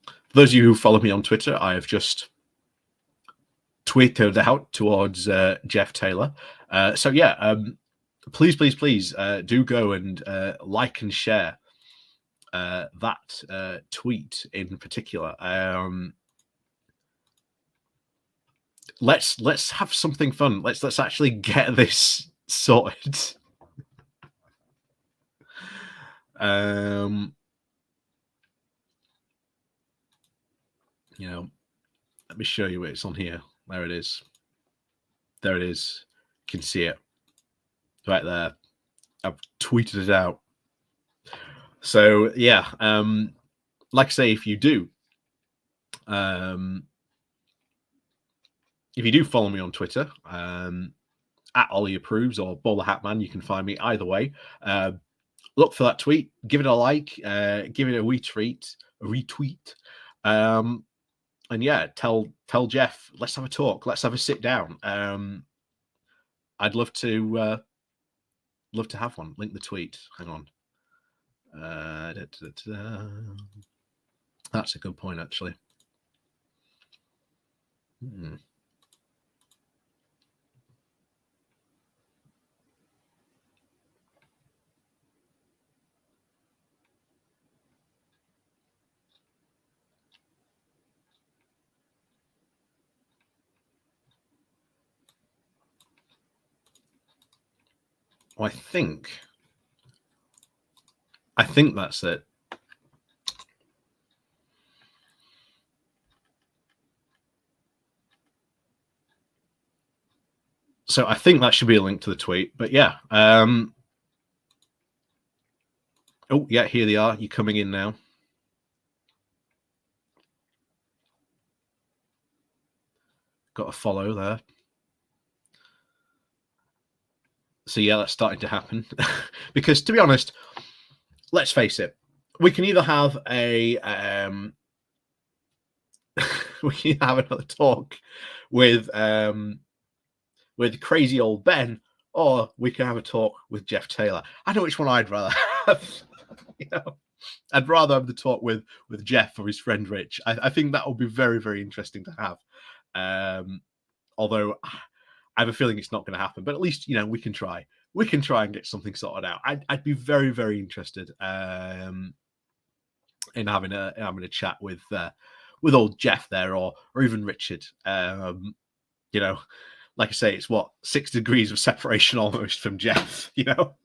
for those of you who follow me on Twitter, I have just tweeted out towards Jeff Taylor. So yeah, please do go and like and share that tweet in particular. Let's have something fun. Let's actually get this sorted. You know, let me show you it's on here. There it is. There it is. You can see it right there. I've tweeted it out. So yeah, like I say, if you do follow me on Twitter, at Ollie Approves or Bowler Hatman, you can find me either way. Look for that tweet, give it a like, give it a retweet. And yeah, tell Jeff, let's have a talk, let's have a sit down. I'd love to have one. Link the tweet. Hang on. That's a good point, actually. Well, I think that's it. So I think that should be a link to the tweet. But yeah. Oh, yeah, here they are. You're coming in now. Got a follow there. So yeah, that's starting to happen. Because to be honest, let's face it, we can either have a we can have another talk with crazy old Ben, or we can have a talk with Jeff Taylor. I know which one I'd rather have. You know, I'd rather have the talk with Jeff or his friend Rich. I think that will be very, very interesting to have. Although I have a feeling it's not going to happen, but at least, you know, we can try. We can try and get something sorted out. I'd be very, very interested in having a chat with old Jeff there, or even Richard. You know, like I say, it's what, 6 degrees of separation almost from Jeff. You know,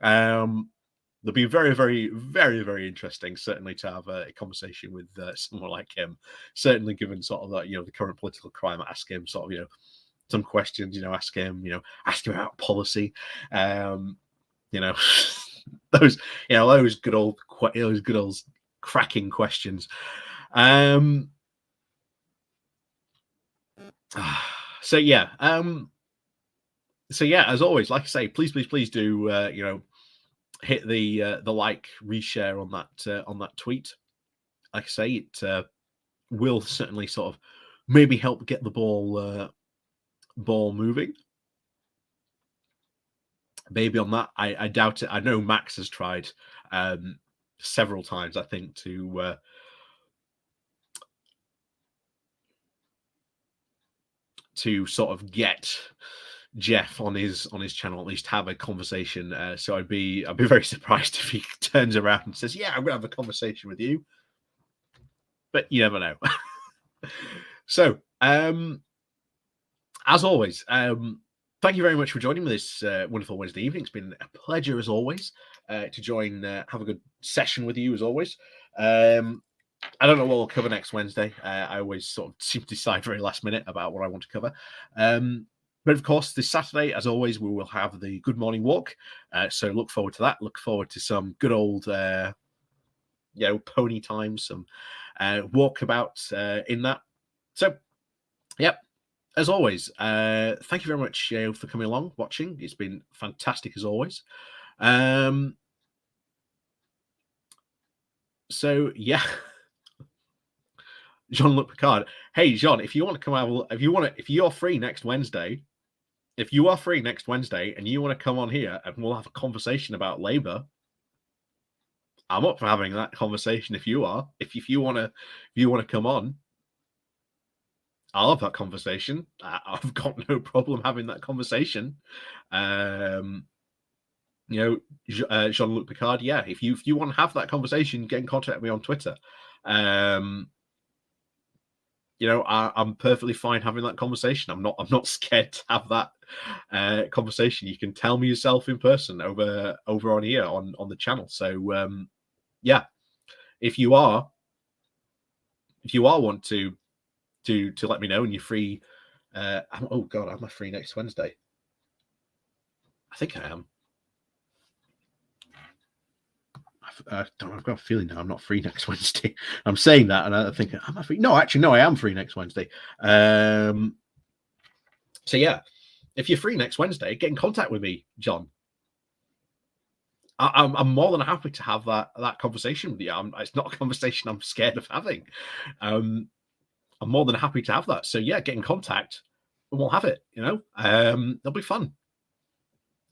it'll be very, very, very, very interesting. Certainly to have a conversation with someone like him. Certainly, given sort of that, you know, the current political climate, ask him sort of, you know, some questions. You know, ask him about policy. You know, those good old cracking questions. So yeah, as always, like I say, please do you know, hit the like, reshare on that tweet. Like I say, it will certainly sort of maybe help get the ball moving. Maybe on that, I doubt it. I know Max has tried several times, I think, to sort of get Jeff on his channel, at least have a conversation. So I'd be very surprised if he turns around and says, "Yeah, I'm gonna have a conversation with you." But you never know. So, as always, thank you very much for joining me this wonderful Wednesday evening. It's been a pleasure, as always, to join, have a good session with you, as always. I don't know what we'll cover next Wednesday. I always sort of seem to decide very last minute about what I want to cover. But of course, this Saturday, as always, we will have the Good Morning Walk. So look forward to that. Look forward to some good old, you know, pony time, some walkabout in that. So, yep. As always, thank you very much for coming along, watching. It's been fantastic as always. So yeah, Jean-Luc Picard. Hey, Jean, if you want to come out, if you're free next Wednesday, and you want to come on here and we'll have a conversation about Labour, I'm up for having that conversation. If you are, if you want to come on, I'll have that conversation. I've got no problem having that conversation. Jean-Luc Picard. Yeah, if you want to have that conversation, get in contact with me on Twitter. I'm perfectly fine having that conversation. I'm not scared to have that conversation. You can tell me yourself in person over on here on the channel. So yeah, if you want to let me know and you're free. Oh God, am I free next Wednesday? I think I am. I've got a feeling now I'm not free next Wednesday. I'm saying that, and I think, am I free? No, actually, no, I am free next Wednesday. So yeah, if you're free next Wednesday, get in contact with me, John. I'm more than happy to have that conversation with you. It's not a conversation I'm scared of having. I'm more than happy to have that. So yeah, get in contact and we'll have it. It'll be fun.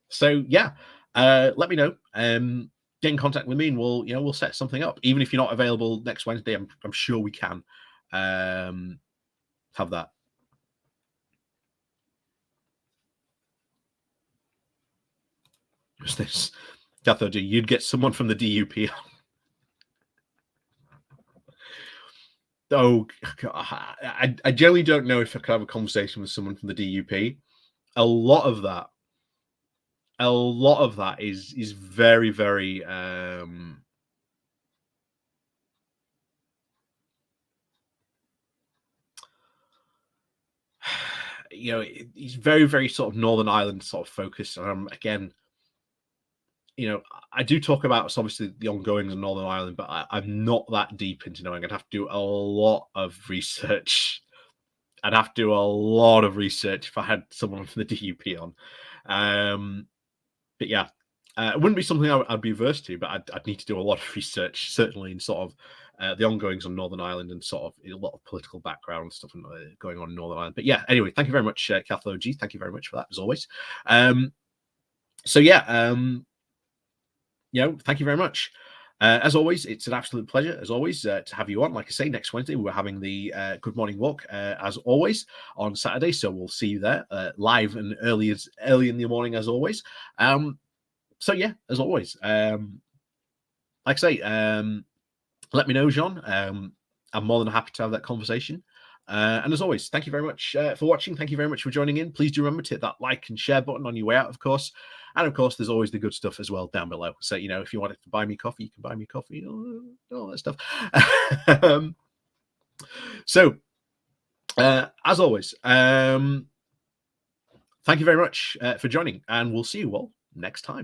So yeah, let me know. Get in contact with me and we'll set something up. Even if you're not available next Wednesday, I'm sure we can have that. What's this? Catho, you'd get someone from the DUP. Oh, I generally don't know if I could have a conversation with someone from the DUP. A lot of that is very, very he's very, very sort of Northern Ireland sort of focused. Again, I do talk about obviously the ongoings in Northern Ireland, but I'm not that deep into knowing. I'd have to do a lot of research. I'd have to do a lot of research if I had someone from the DUP on. But yeah, it wouldn't be something I'd be averse to, but I'd need to do a lot of research, certainly in sort of the ongoings on Northern Ireland and sort of a lot of political background stuff going on in Northern Ireland. But yeah, anyway, thank you very much, Catho G. Thank you very much for that, as always. So yeah, thank you very much. As always, it's an absolute pleasure, as always, to have you on. Like I say, next Wednesday, we're having the Good Morning Walk, as always, on Saturday. So we'll see you there live and early in the morning, as always. So yeah, as always, like I say, let me know, Jean. I'm more than happy to have that conversation. And as always, thank you very much for watching. Thank you very much for joining in. Please do remember to hit that like and share button on your way out, of course. And of course, there's always the good stuff as well down below. So, if you wanted to buy me coffee, you can buy me coffee, all that stuff. So, as always, thank you very much for joining, and we'll see you all next time.